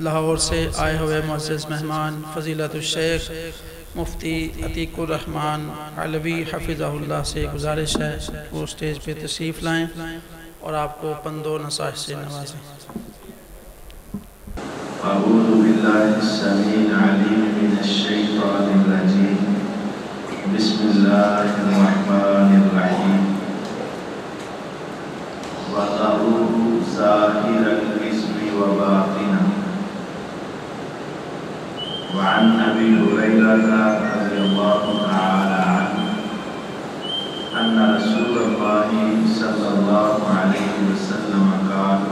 لاہور سے آئے ہوئے معزز مہمان فضیلت الشیخ مفتی عتیق الرحمن علوی حفظہ اللہ سے گزارش ہے وہ اسٹیج پہ تشریف لائیں اور آپ کو پند و نصائح سے نوازیں۔ اعوذ باللہ السمیع العلیم من الشیطان الرجیم، بسم اللہ الرحمن الرحیم۔ وَذَرُوا ظَاهِرَ الْإِثْمِ وَبَاطِنَهُ۔ وعن أبي هريرة رضي الله تعالى عنه أن رسول الله صلى الله عليه وسلم قال: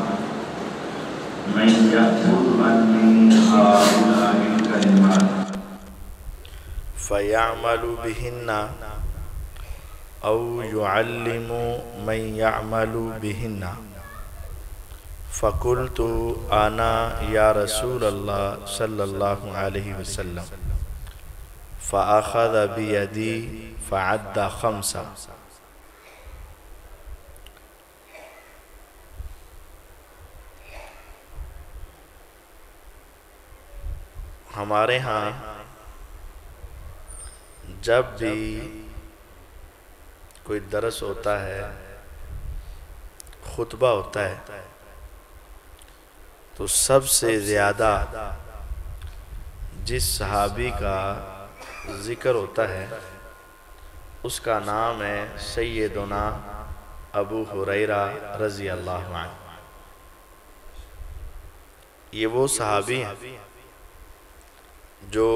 من يأخذ عني هؤلاء الكلمات فيعمل بهن أو يعلم من يعمل بهن فقلت أنا يا رسول الله صلى الله عليه وسلم فأخذ بيدي فعد 5۔ ہمارے ہاں جب بھی کوئی درس ہوتا ہے، خطبہ ہوتا ہے، تو سب سے زیادہ جس صحابی کا ذکر ہوتا ہے اس کا نام ہے سیدنا ابو ہریرہ رضی اللہ عنہ۔ یہ وہ صحابی ہیں جو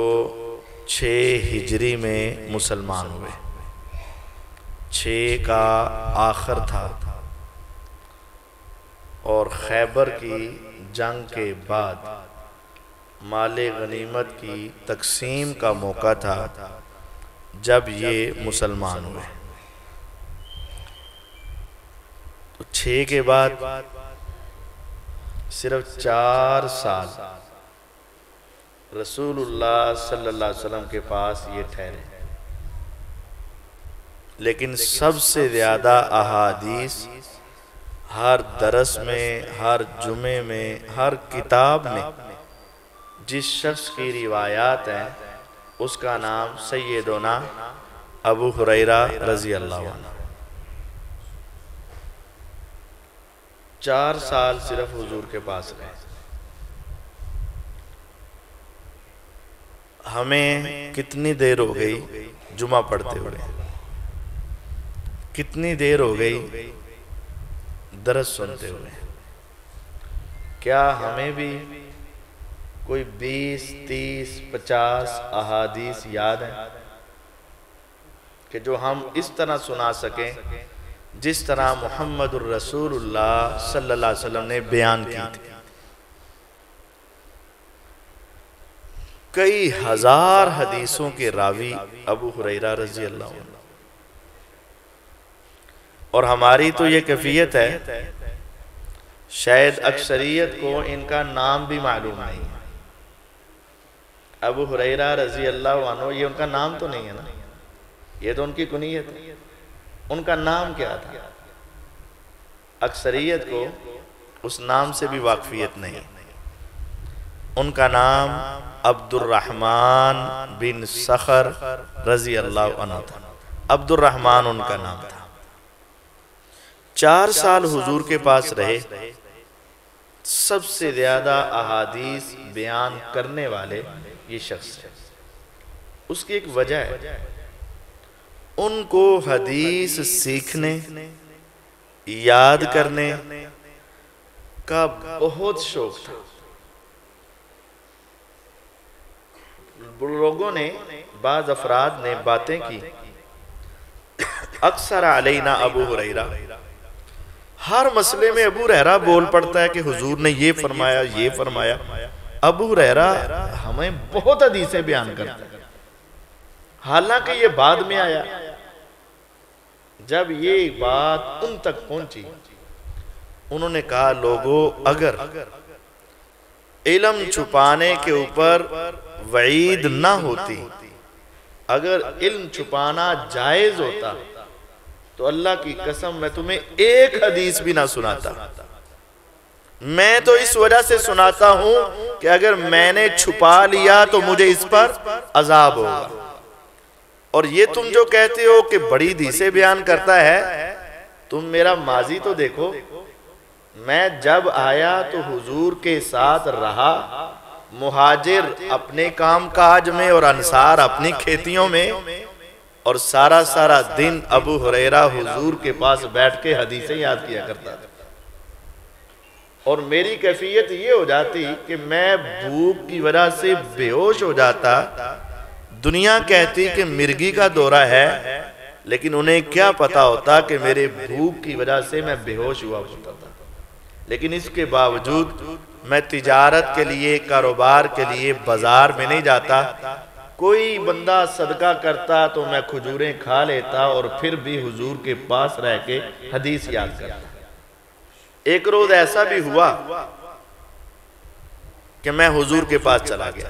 6 ہجری میں مسلمان ہوئے، 6 کا آخر تھا، اور خیبر کی جنگ کے بعد مال غنیمت کی تقسیم کا موقع تھا جب یہ مسلمان ہوئے۔ تو 6 کے بعد صرف 4 سال رسول اللہ صلی اللہ علیہ وسلم کے پاس یہ ٹھہرے، لیکن سب سے زیادہ احادیث ہر درس میں، ہر جمعے میں، ہر کتاب میں جس شخص کی روایات ہیں اس کا نام سیدنا ابو ہریرہ رضی اللہ عنہ۔ 4 سال صرف حضور کے پاس رہے۔ ہمیں کتنی دیر ہو گئی جمعہ پڑھتے ہوئے، کتنی دیر ہو گئی درس سنتے ہوئے؟ کیا ہمیں بھی کوئی 20، 30، 50 احادیث یاد ہیں کہ جو ہم اس طرح سنا سکیں جس طرح محمد الرسول اللہ صلی اللہ علیہ وسلم نے بیان کی تھی؟ کئی ہزار حدیثوں کے راوی ابو ہریرہ رضی اللہ عنہ، اور ہماری تو یہ کیفیت ہے شاید اکثریت کو ان کا نام بھی معلوم نہیں ہے۔ ابو ہریرہ رضی اللہ عنہ یہ ان کا نام تو نہیں ہے نا، یہ تو ان کی کنیت ہے۔ ان کا نام کیا تھا؟ اکثریت کو اس نام سے بھی واقفیت نہیں۔ ان کا نام عبد الرحمن بن صخر رضی اللہ عنہ تھا۔ عبد الرحمن ان کا نام تھا۔ 4 سال حضور کے پاس رہے، سب سے زیادہ احادیث بیان کرنے والے یہ شخص ہے۔ اس کی ایک وجہ ہے، ان کو حدیث سیکھنے، یاد کرنے کا بہت شوق تھا۔ لوگوں نے، بعض افراد نے باتیں کی، اکثر علینا ابو ہریرہ، ہر مسئلے میں ابو ہریرہ بول پڑتا ہے کہ حضور نے یہ فرمایا، یہ فرمایا۔ ابو ہریرہ ہمیں بہت حدیثیں بیان کرتا ہے، حالانکہ یہ بعد میں آیا۔ جب یہ بات ان تک پہنچی، انہوں نے کہا لوگو اگر علم چھپانے کے اوپر وعید نہ ہوتی، اگر علم چھپانا جائز ہوتا تو اللہ کی قسم میں تمہیں ایک حدیث بھی نہ سناتا۔ میں تو اس وجہ سے سناتا ہوں کہ اگر میں نے چھپا لیا تو مجھے اس پر عذاب ہوگا۔ اور یہ تم جو کہتے ہو کہ بڑی حدیثیں بیان کرتا ہے، تم میرا ماضی تو دیکھو، میں جب آیا تو حضور کے ساتھ رہا، مہاجر اپنے کام کاج میں اور انصار اپنی کھیتیوں میں، اور سارا دن ابو ہریرہ حضور کے پاس بیٹھ کے حدیثیں یاد کیا کرتا تھا۔ اور میری کیفیت یہ ہو جاتی کہ میں بھوک کی وجہ سے بے ہوش ہو جاتا، دنیا کہتی کہ مرگی کا دورہ ہے، لیکن انہیں کیا پتا ہوتا کہ میرے بھوک کی وجہ سے میں بے ہوش ہوا ہوتا تھا۔ لیکن اس کے باوجود میں تجارت کے لیے، کاروبار کے لیے بازار میں نہیں جاتا، کوئی بندہ صدقہ کرتا تو میں کھجوریں کھا لیتا اور پھر بھی حضور کے پاس رہ کے حدیث یاد کرتا۔ ایک روز ایسا بھی ہوا کہ میں حضور کے پاس چلا گیا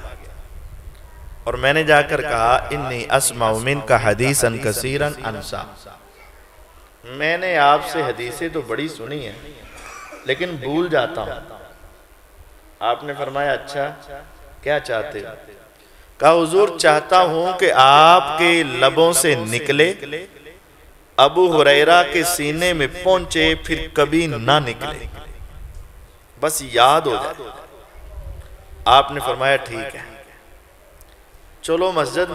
اور میں نے جا کر کہا انی اسمع منک حدیثا کثیرا انسا، میں نے آپ سے حدیثیں تو بڑی سنی ہیں لیکن بھول جاتا ہوں۔ آپ نے فرمایا اچھا کیا چاہتے ہو؟ کہا حضور چاہتا ہوں کہ آپ کے لبوں سے نکلے، ابو ہریرہ کے سینے میں پہنچے، پھر کبھی نہ نکلے، بس یاد ہو جائے۔ آپ نے فرمایا ٹھیک ہے، چلو مسجد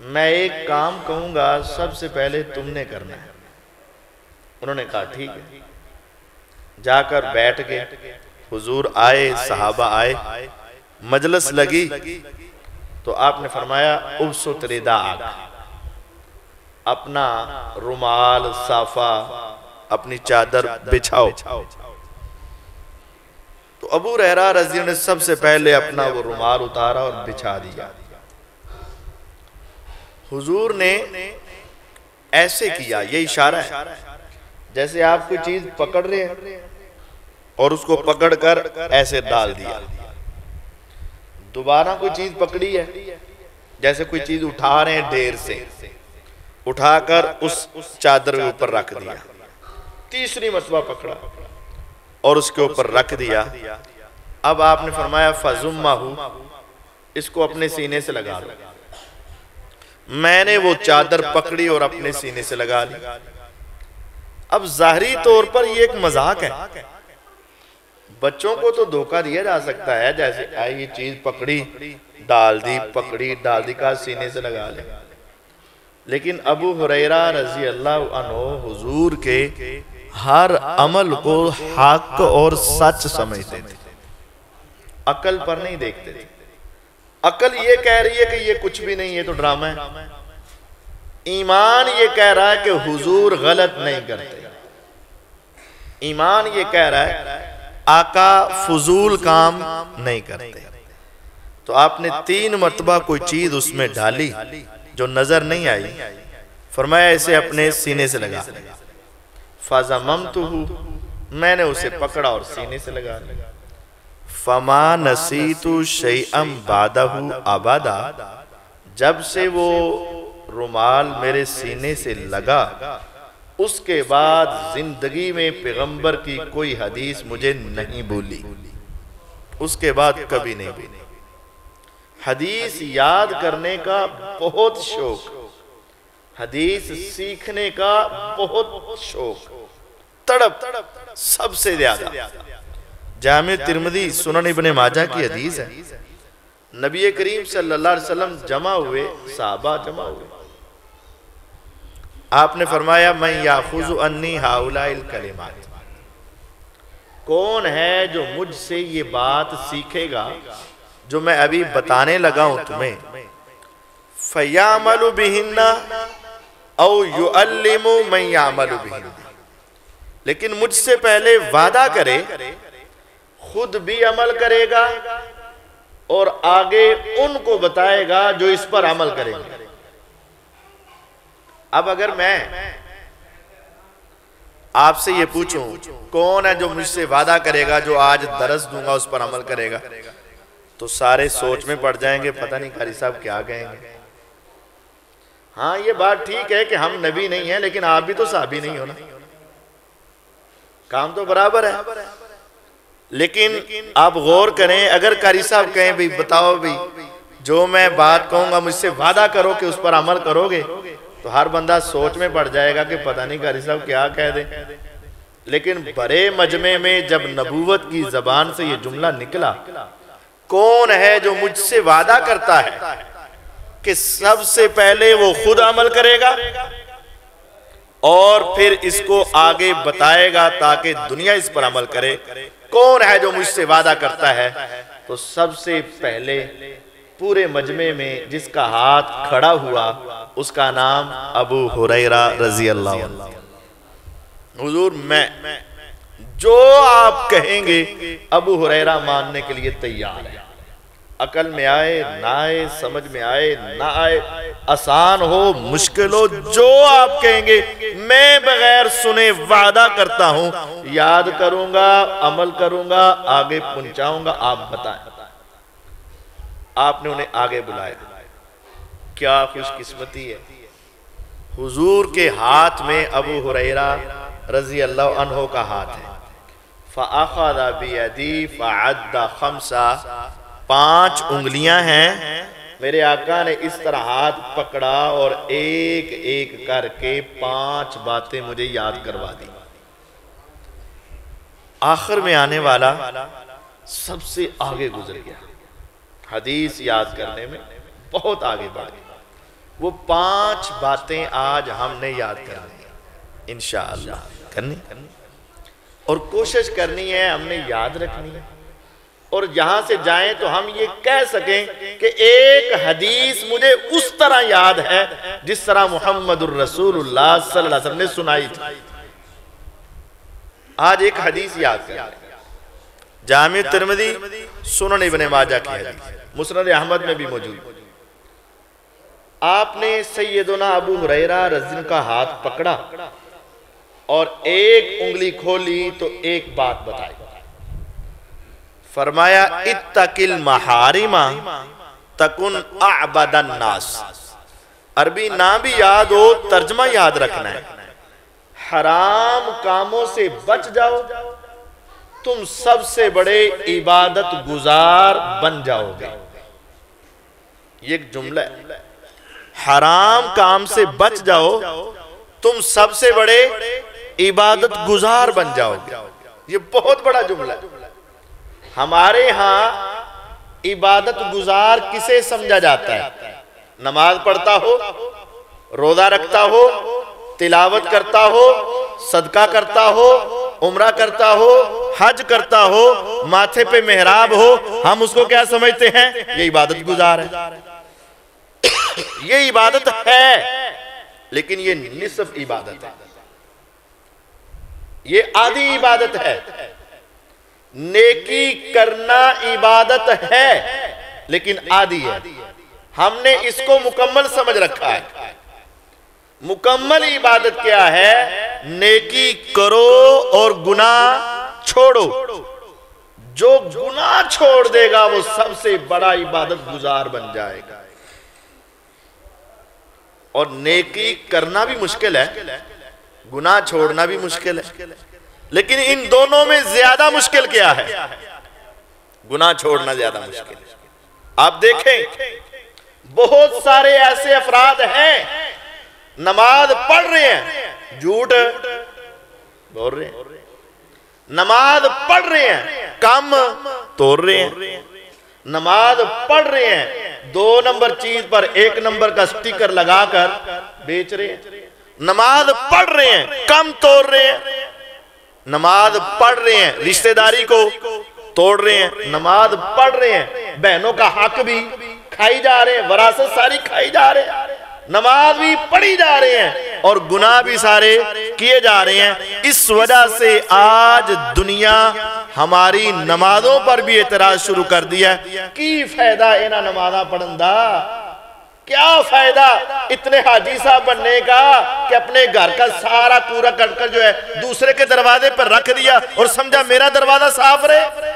میں ایک کام کہوں گا، سب سے پہلے تم نے کرنا ہے۔ انہوں نے کہا ٹھیک ہے، جا کر بیٹھ گئے، حضور آئے، صحابہ آئے، مجلس لگی تو آپ نے فرمایا ابسط رداءک، اپنا رومال، صافہ، اپنی چادر بچھاؤ۔ تو ابو ہریرہ رضی اللہ عنہ نے سب سے پہلے اپنا وہ رومال اتارا اور بچھا دیا۔ حضور نے ایسے کیا، یہ اشارہ ہے جیسے آپ کوئی چیز پکڑ رہے ہیں اور اس کو پکڑ کر ایسے ڈال دیا، دوبارہ کوئی چیز پکڑی ہے، جیسے کوئی چیز اٹھا رہے ہیں ڈھیر سے، اٹھا کر اس چادر کے اوپر رکھ دیا، تیسری مرتبہ پکڑا اور اس کے اوپر رکھ دیا۔ اب آپ نے فرمایا فَزُمَّهُ، اس کو اپنے سینے سے لگا لو۔ میں نے وہ چادر پکڑی اور اپنے سینے سے لگا لی۔ اب ظاہری طور پر یہ ایک مذاق ہے، بچوں کو تو دھوکہ دیا جا سکتا ہے، جیسے یہ چیز پکڑی ڈال دی، پکڑی ڈال دی، کا سینے سے لگا لے۔ لیکن ابو ہریرہ رضی اللہ عنہ حضور کے ہر عمل کو حق اور سچ سمجھتے تھے، عقل پر نہیں دیکھتے تھے۔ عقل یہ کہہ رہی ہے کہ یہ کچھ بھی نہیں، یہ تو ڈرامہ ہے، ایمان یہ کہہ رہا ہے کہ حضور غلط نہیں کرتے، ایمان یہ کہہ رہا ہے آقا فضول کام نہیں کرتے۔ تو آپ نے 3 مرتبہ کوئی چیز اس میں ڈالی جو نظر نہیں آئی، فرمایا اسے اپنے سینے سے لگا۔ فَزَمَمْتُهُ، میں نے اسے پکڑا اور سینے سے لگا لیا۔ فَمَا نَسِيتُ شَيْئًا بَعْدَهُ أَبَدًا، جب سے وہ رومال میرے سینے سے لگا، اس کے بعد زندگی میں پیغمبر کی کوئی حدیث مجھے نہیں بھولی، اس کے بعد کبھی نہیں بھولی۔ حدیث یاد کرنے کا بہت شوق، حدیث سیکھنے کا بہت شوق، تڑپ سب سے زیادہ۔ جامع ترمذی سنن ابن ماجہ کی حدیث ہے، نبی کریم صلی اللہ علیہ وسلم جمع ہوئے، صحابہ جمع ہوئے، آپ نے فرمایا من یاخذ انی ہؤلاء الکلمات، کون ہے جو مجھ سے یہ بات سیکھے گا جو میں ابھی بتانے لگا ہوں تمہیں، فَيَعْمَلُ بِهِنَّ او يُعَلِّمُ مَنْ يَعْمَلُ بِهِنَّ، لیکن مجھ سے پہلے وعدہ کرے، خود بھی عمل کرے گا اور آگے ان کو بتائے گا جو اس پر عمل کریں گے۔ اب اگر میں آپ سے یہ پوچھوں کون ہے جو مجھ سے وعدہ کرے گا جو آج درس دوں گا اس پر عمل کرے گا، تو سارے سوچ میں پڑ جائیں گے، پتہ نہیں قاری صاحب کیا کہیں گے۔ ہاں یہ بات ٹھیک ہے کہ ہم نبی نہیں ہیں، لیکن آپ بھی تو صحابی نہیں ہونا، کام تو برابر ہے۔ لیکن آپ غور کریں، اگر قاری صاحب کہیں بھی بتاؤ بھی جو میں بات کہوں گا مجھ سے وعدہ کرو کہ اس پر عمل کرو گے، تو ہر بندہ سوچ میں پڑ جائے گا کہ پتہ نہیں قاری صاحب کیا کہہ دیں۔ لیکن بڑے مجمع میں جب نبوت کی زبان سے یہ جملہ نکلا، کون ہے جو مجھ سے وعدہ کرتا ہے کہ سب سے پہلے وہ خود عمل کرے گا اور پھر اس کو آگے بتائے گا تاکہ دنیا اس پر عمل کرے؟ کون ہے جو مجھ سے وعدہ کرتا ہے؟ تو سب سے پہلے پورے مجمع میں جس کا ہاتھ کھڑا ہوا اس کا نام ابو ہریرہ رضی اللہ عنہ۔ حضور میں جو آپ کہیں گے ابو ہریرہ ماننے کے لیے تیار ہے، عقل میں آئے نہ آئے، سمجھ میں آئے نہ آئے، آسان ہو مشکل ہو، جو آپ کہیں گے میں بغیر سنے وعدہ کرتا ہوں، یاد کروں گا، عمل کروں گا، آگے پہنچاؤں گا، آپ بتائیں۔ آپ نے انہیں آگے بلایا، کیا خوش قسمتی ہے، حضور کے ہاتھ میں ابو ہریرہ رضی اللہ عنہ کا ہاتھ ہے۔ فَأَخَذَ بِيَدِي فَعَدَّ خَمْسَ، 5 انگلیاں ہیں، میرے آقا نے اس طرح ہاتھ پکڑا اور ایک ایک کر کے 5 باتیں مجھے یاد کروا دی۔ آخر میں آنے والا سب سے آگے گزر گیا، حدیث یاد کرنے میں بہت آگے بڑھ گیا۔ وہ 5 باتیں آج ہم نے یاد کرنی انشاءاللہ، کرنی اور کوشش کرنی ہے، ہم نے یاد رکھنی ہے، اور یہاں سے جائیں تو ہم یہ کہہ سکیں کہ ایک حدیث مجھے اس طرح یاد ہے جس طرح محمد الرسول اللہ صلی اللہ علیہ وسلم نے سنائی تھی۔ آج ایک حدیث یاد کریں، جامع ترمذی، سنن ابن ماجہ کی حدیث، مسند احمد میں بھی موجود۔ آپ نے سیدنا ابو ہریرہ رضی اللہ عنہ کا ہاتھ پکڑا اور ایک انگلی کھولی تو ایک بات بتائی، فرمایا اتق المحارم تکن اعبد الناس۔ عربی نہ بھی یاد ہو، ترجمہ یاد رکھنا ہے، حرام کاموں سے بچ جاؤ تم سب سے بڑے عبادت گزار بن جاؤ گے۔ یہ ایک جملہ ہے، حرام کام سے بچ جاؤ تم سب سے بڑے عبادت گزار بن جاؤ گے۔ یہ بہت بڑا جملہ ہے۔ ہمارے ہاں عبادت گزار کسے سمجھا جاتا ہے؟ نماز پڑھتا ہو، روزہ رکھتا ہو، تلاوت کرتا ہو، صدقہ کرتا ہو، عمرہ کرتا ہو، حج کرتا ہو، ماتھے پہ محراب ہو، ہم اس کو کیا سمجھتے ہیں؟ یہ عبادت گزار ہے، یہ عبادت ہے، لیکن یہ نصف عبادت ہے، یہ آدھی عبادت ہے۔ نیکی کرنا عبادت ہے لیکن آدھی ہے، ہم نے اس کو مکمل سمجھ رکھا ہے۔ مکمل عبادت کیا ہے؟ نیکی کرو اور گناہ چھوڑو، جو گناہ چھوڑ دے گا وہ سب سے بڑا عبادت گزار بن جائے گا۔ اور نیکی کرنا بھی مشکل ہے، گناہ چھوڑنا بھی مشکل ہے، لیکن ان دونوں میں زیادہ مشکل کیا ہے؟ گناہ چھوڑنا زیادہ مشکل ہے۔ آپ دیکھیں بہت سارے ایسے افراد ہیں نماز پڑھ رہے ہیں، جھوٹ بول رہے ہیں، نماز پڑھ رہے ہیں، کم توڑ رہے ہیں، نماز پڑھ رہے ہیں، 2 نمبر چیز پر 1 نمبر کا سٹیکر لگا کر بیچ رہے ہیں، نماز پڑھ رہے ہیں، کم توڑ رہے ہیں، نماز پڑھ رہے ہیں، رشتہ داری کو توڑ رہے ہیں، نماز پڑھ رہے ہیں، بہنوں کا حق بھی کھائی جا رہے ہیں، وراثت ساری کھائی جا رہے ہیں، نماز بھی پڑھی جا رہے ہیں اور گناہ بھی سارے کیے جا رہے ہیں۔ اس وجہ سے آج دنیا ہماری نمازوں پر بھی اعتراض شروع کر دیا ہے، کی فائدہ اینا نمازہ پڑھن دا؟ کیا فائدہ اتنے حاجی صاحب بننے کا کہ اپنے گھر کا سارا کوڑا کٹ کر جو ہے دوسرے کے دروازے پر رکھ دیا اور سمجھا میرا دروازہ صاف رہے؟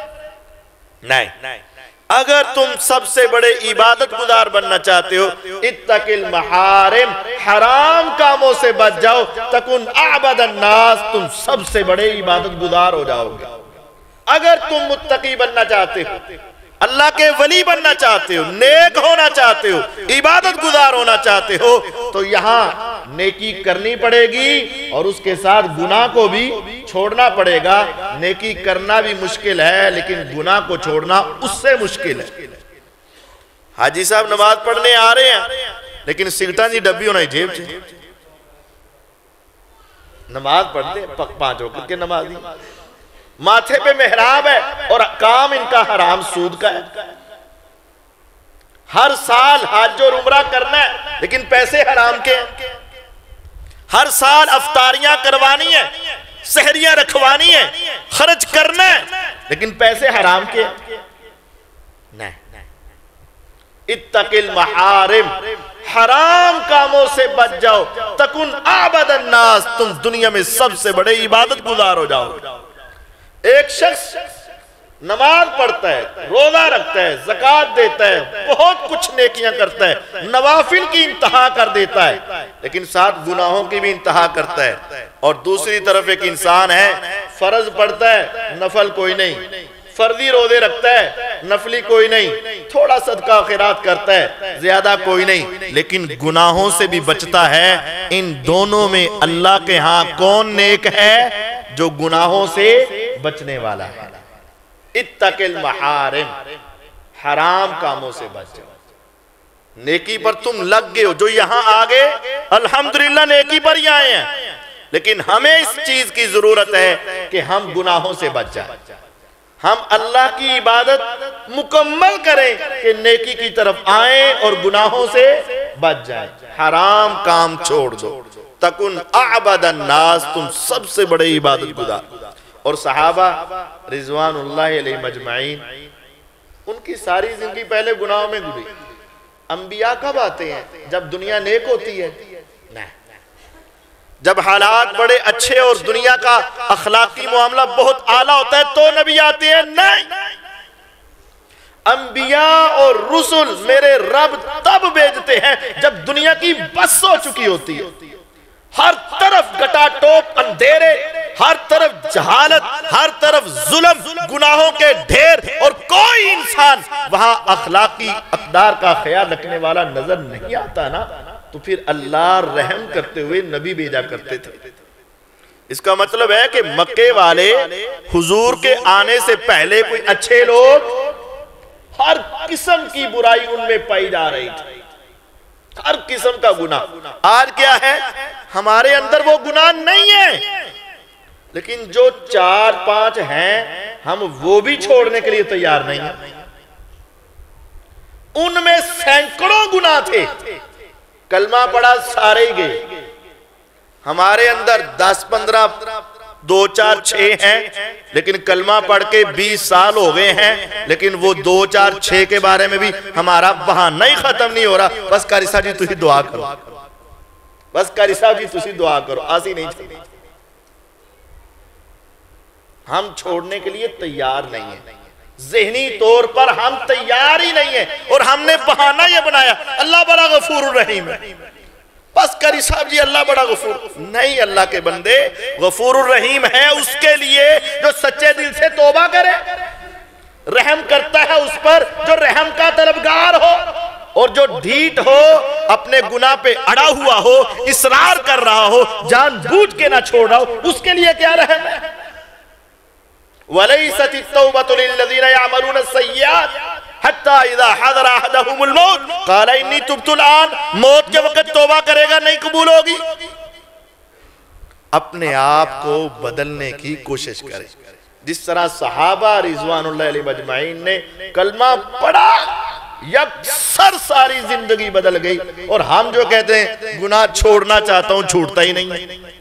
نہیں، اگر تم سب سے بڑے عبادت گزار بننا چاہتے ہو، اتق المحارم، حرام کاموں سے بچ جاؤ، تکن اعبد الناس، تم سب سے بڑے عبادت گزار ہو جاؤ گے۔ اگر تم متقی بننا چاہتے ہو، اللہ کے ولی بننا چاہتے ہو، نیک ہونا چاہتے ہو، عبادت گزار ہونا چاہتے ہو، تو یہاں نیکی کرنی پڑے گی اور اس کے ساتھ گناہ کو بھی چھوڑنا پڑے گا۔ نیکی کرنا بھی مشکل ہے لیکن گناہ کو چھوڑنا اس سے مشکل ہے۔ حاجی صاحب نماز پڑھنے آ رہے ہیں لیکن سگٹان دی ڈبی ہونا ہی جیب چھے، نماز پڑھتے 5 وقت کے نمازی، ماتھے پہ محراب ہے اور کام ان کا حرام سود کا ہے، ہر سال حج اور عمرہ کرنا ہے لیکن پیسے حرام کے ہیں، ہر سال افطاریاں کروانی ہیں، سحریاں رکھوانی ہیں، خرچ کرنا ہے لیکن پیسے حرام کے ہیں۔ نہیں، اتق المحارم، حرام کاموں سے بچ جاؤ، تکن اعبد الناس، تم دنیا میں سب سے بڑے عبادت گزار ہو جاؤ۔ ایک شخص نماز پڑھتا ہے، روزہ رکھتا ہے، زکوٰۃ دیتا ہے، بہت کچھ نیکیاں کرتا ہے، نوافل کی انتہا کر دیتا ہے لیکن ساتھ گناہوں کی بھی انتہا کرتا ہے، اور دوسری طرف ایک انسان ہے فرض پڑھتا ہے، نفل کوئی نہیں، فرضی روزے رکھتا ہے، نفلی کوئی نہیں، تھوڑا صدقہ خیرات کرتا ہے، زیادہ کوئی نہیں، لیکن گناہوں سے بھی بچتا ہے۔ ان دونوں میں اللہ کے ہاں کون نیک ہے؟ جو گناہوں سے بچنے والا ہے۔ اتق المحارم، حرام کاموں سے بچ جاؤ۔ نیکی پر تم لگ گئے ہو، جو یہاں آگے الحمدللہ نیکی پر ہی آئے ہیں، لیکن ہمیں اس چیز کی ضرورت ہے کہ ہم گناہوں سے بچ جائیں، ہم اللہ کی عبادت مکمل کریں کہ نیکی کی طرف آئیں اور گناہوں سے بچ جائیں۔ حرام کام چھوڑ دو، تکن اعبد الناس، تم سب سے بڑے عبادت گزار۔ اور صحابہ رضوان اللہ علیہ مجمعین، ان کی ساری زندگی پہلے گناہوں میں گزری۔ انبیاء کب آتے ہیں؟ جب دنیا نیک ہوتی ہے؟ نہیں، جب حالات بڑے اچھے اور دنیا کا اخلاقی معاملہ بہت اعلیٰ ہوتا ہے تو نبی آتے ہیں؟ نہیں، انبیاء اور رسل میرے رب تب بھیجتے ہیں جب دنیا کی بس ہو چکی ہوتی ہے، ہر طرف گٹا ٹوپ اندھیرے، ہر طرف جہالت، ہر طرف ظلم، گناہوں کے ڈھیر، اور کوئی انسان وہاں اخلاقی اقدار کا خیال رکھنے والا نظر نہیں آتا نا، تو پھر اللہ رحم کرتے ہوئے نبی بھیجا کرتے تھے۔ اس کا مطلب ہے کہ مکے والے حضور کے آنے سے پہلے کوئی اچھے لوگ، ہر قسم کی برائی ان میں پائی جا رہی تھی، ہر قسم کا گناہ۔ آج کیا ہے؟ ہمارے اندر وہ گناہ نہیں ہے، لیکن جو 4-5 ہیں ہم وہ بھی چھوڑنے کے لیے تیار نہیں ہیں۔ ان میں سینکڑوں گناہ تھے، کلمہ پڑھا سارے ہی گئے۔ ہمارے اندر 10-15 2 4 6 ہیں لیکن کلمہ پڑھ کے 20 سال ہو گئے ہیں، لیکن وہ 2 4 6 کے بارے میں بھی ہمارا بہانہ ہی ختم نہیں ہو رہا۔ بس قاری صاحب جی تسی دعا کرو، بس قاری صاحب جی تسی دعا کرو، آسی نہیں چھوڑی۔ ہم چھوڑنے کے لیے تیار نہیں ہیں، ذہنی طور پر ہم تیار ہی نہیں ہیں، اور ہم نے بہانہ یہ بنایا اللہ بڑا غفور الرحیم ہے، بس قاری صاحب جی اللہ بڑا غفور نہیں۔ اللہ کے بندے، غفور الرحیم ہے اس کے لیے جو سچے دل سے توبہ کرے، رحم کرتا ہے اس پر جو رحم کا طلبگار ہو، اور جو ڈھیٹ ہو، اپنے گناہ پہ اڑا ہوا ہو، اصرار کر رہا ہو، جان بوجھ کے نہ چھوڑ رہا ہو، اس کے لیے کیا رحم ہے؟ وَلَيْسَتِ التَّوْبَةُ لِلَّذِينَ يَعْمَلُونَ السَّيِّئَاتِ حَتَّى إِذَا حَضَرَ أَحَدَهُمُ الْمَوْتُ قَالَ إِنِّي تُبْتُ الْآنَ، موت کے وقت توبہ کرے گا نہیں قبول ہوگی۔ اپنے آپ کو بدلنے کی کوشش کرے، جس طرح صحابہ رضوان اللہ علیہ مجمعین نے کلمہ پڑھا، یکسر ساری زندگی بدل گئی۔ اور ہم جو کہتے ہیں گناہ چھوڑنا چاہتا ہوں، چھوڑتا ہی نہیں ہے،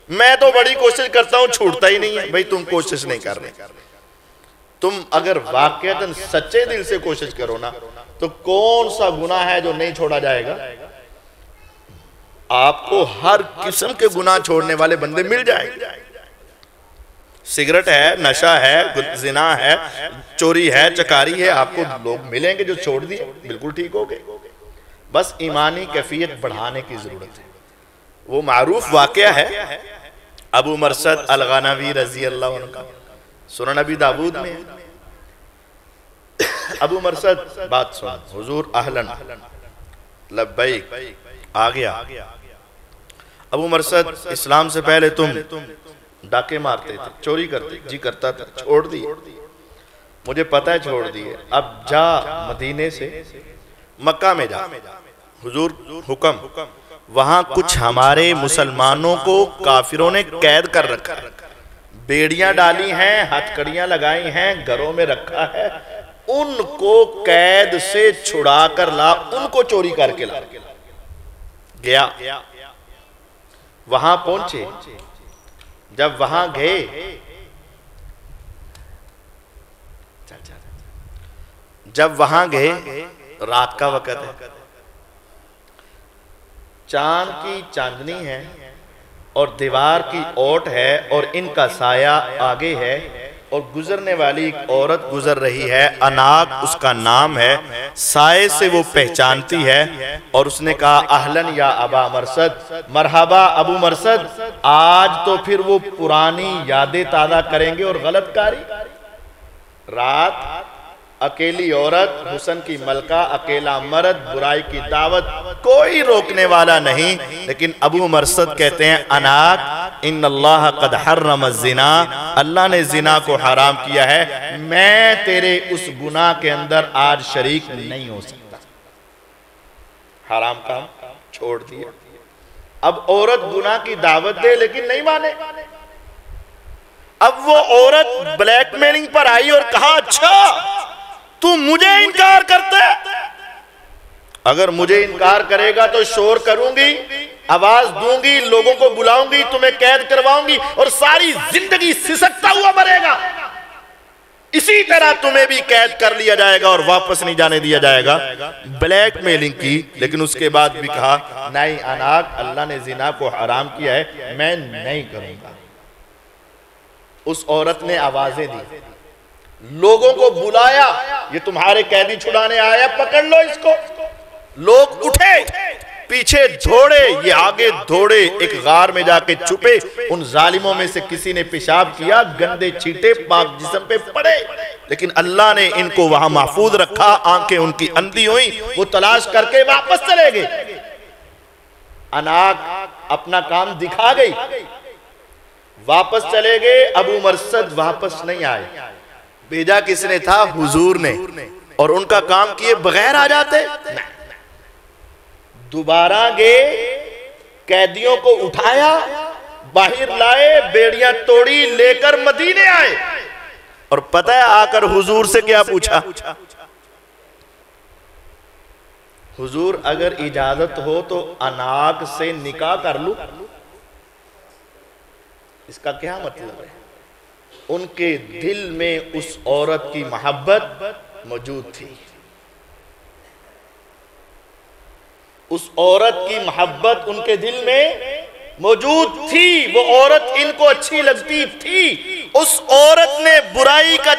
میں تو بڑی کوشش کرتا ہوں، چھوڑتا ہی نہیں ہے۔ بھئی تم کوشش نہیں کر رہے، تم اگر واقعتاً سچے دل سے کوشش کرو نا تو کون سا گناہ ہے جو نہیں چھوڑا جائے گا؟ آپ کو ہر قسم کے گناہ چھوڑنے والے بندے مل جائیں گے۔ سگریٹ ہے، نشہ ہے، زنا ہے، چوری ہے، چکاری ہے، آپ کو لوگ ملیں گے جو چھوڑ دیے، بالکل ٹھیک ہو گئے۔ بس ایمانی کیفیت بڑھانے کی ضرورت ہے۔ وہ معروف واقعہ ہے ابو مرثد الغنوی رضی اللہ عنہ کا، سنن نبی داود میں ابو مرثد بات سن، حضور اہلن لبیک آ گیا۔ ابو مرثد اسلام سے پہلے تم ڈاکے مارتے تھے، چوری کرتے، جی کرتا تھا، چھوڑ دی، مجھے پتہ ہے چھوڑ دیے، اب جا مدینے سے مکہ میں جا، حضور حکم، وہاں کچھ ہمارے مسلمانوں کو کافروں نے قید کر رکھا ہے، بیڑیاں ڈالی ہیں، ہتھ کڑیاں لگائی ہیں، گھروں میں رکھا ہے، ان کو قید سے چھڑا کر لا، ان کو چوری کر کے لا۔ گیا، وہاں پہنچے، جب وہاں گئے، رات کا وقت ہے، چاند کی چاندنی ہے اور دیوار کی اوٹ ہے اور ان کا سایہ آگے ہے اور گزرنے والی ایک عورت گزر رہی ہے، اناق اس کا نام ہے، سائے سے وہ پہچانتی ہے اور اس نے کہا اہلن یا ابا مرثد، مرحبا ابو مرثد، آج تو پھر وہ پرانی یادیں تازہ کریں گے اور غلط کاری۔ رات، اکیلی عورت، حسن کی ملکہ، اکیلا مرد، برائی کی دعوت، کوئی روکنے والا نہیں، لیکن ابو مرثد کہتے ہیں اناق ان اللہ قد حرم الزنا، اللہ نے زنا کو حرام کیا ہے، میں تیرے اس گناہ کے اندر آج شریک نہیں ہو سکتا، حرام کام چھوڑ دیا۔ اب عورت گناہ کی دعوت دے لیکن نہیں مانے، اب وہ عورت بلیک میلنگ پر آئی اور کہا اچھا تو مجھے انکار کرتا ہے، اگر مجھے انکار کرے گا تو شور کروں گی، آواز دوں گی، لوگوں کو بلاؤں گی، تمہیں قید کرواؤں گی اور ساری زندگی سسکتا ہوا مرے گا، اسی طرح تمہیں بھی قید کر لیا جائے گا اور واپس نہیں جانے دیا جائے گا۔ بلیک میلنگ کی، لیکن اس کے بعد بھی کہا نہیں اناق، اللہ نے زنا کو حرام کیا ہے، میں نہیں کروں گا۔ اس عورت نے آوازیں دی، لوگوں کو بلایا، یہ تمہارے قیدی چھڑانے آیا، پکڑ لو اس کو۔ لوگ اٹھے، پیچھے دھوڑے، یہ آگے دھوڑے، ایک غار میں جا کے چھپے، ان ظالموں میں سے کسی نے پیشاب کیا، گندے چھینٹے پاک جسم پہ پڑے، لیکن اللہ نے ان کو وہاں محفوظ رکھا، آنکھیں ان کی اندھی ہوئیں، وہ تلاش کر کے واپس چلے گئے۔ اناق اپنا کام دکھا گئی، واپس چلے گئے، ابو مرثد واپس نہیں آئے، بھیجا کس نے تھا؟ حضور نے، اور ان کا کام کیے بغیر آ جاتے؟ دوبارہ گئے، قیدیوں کو اٹھایا، باہر لائے، بیڑیاں توڑی، لے کر مدینے آئے، اور پتہ ہے آ کر حضور سے کیا پوچھا؟ حضور اگر اجازت ہو تو اناق سے نکاح کر لوں؟ اس کا کیا مطلب ہے؟ ان کے دل میں اس عورت کی محبت موجود تھی، اس عورت کی محبت ان کے دل میں موجود تھی، وہ عورت ان کو اچھی لگتی تھی، اس عورت نے برائی کا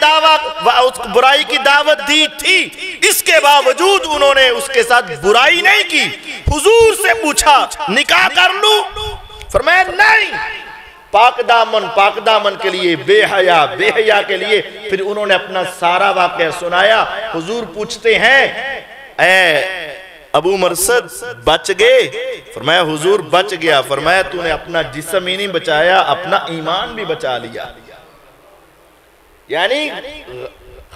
برائی کی دعوت دی تھی، اس کے باوجود انہوں نے اس کے ساتھ برائی نہیں کی۔ حضور سے پوچھا نکاح کر لوں؟ فرمایا نہیں، پاک دامن کے لیے، بے حیا کے لیے۔ پھر انہوں نے اپنا سارا واقعہ سنایا۔ حضور پوچھتے ہیں اے ابو مرثد بچ گئے؟ فرمایا حضور بچ گیا۔ فرمایا تو نے اپنا جسم ہی نہیں بچایا، اپنا ایمان بھی بچا لیا۔ یعنی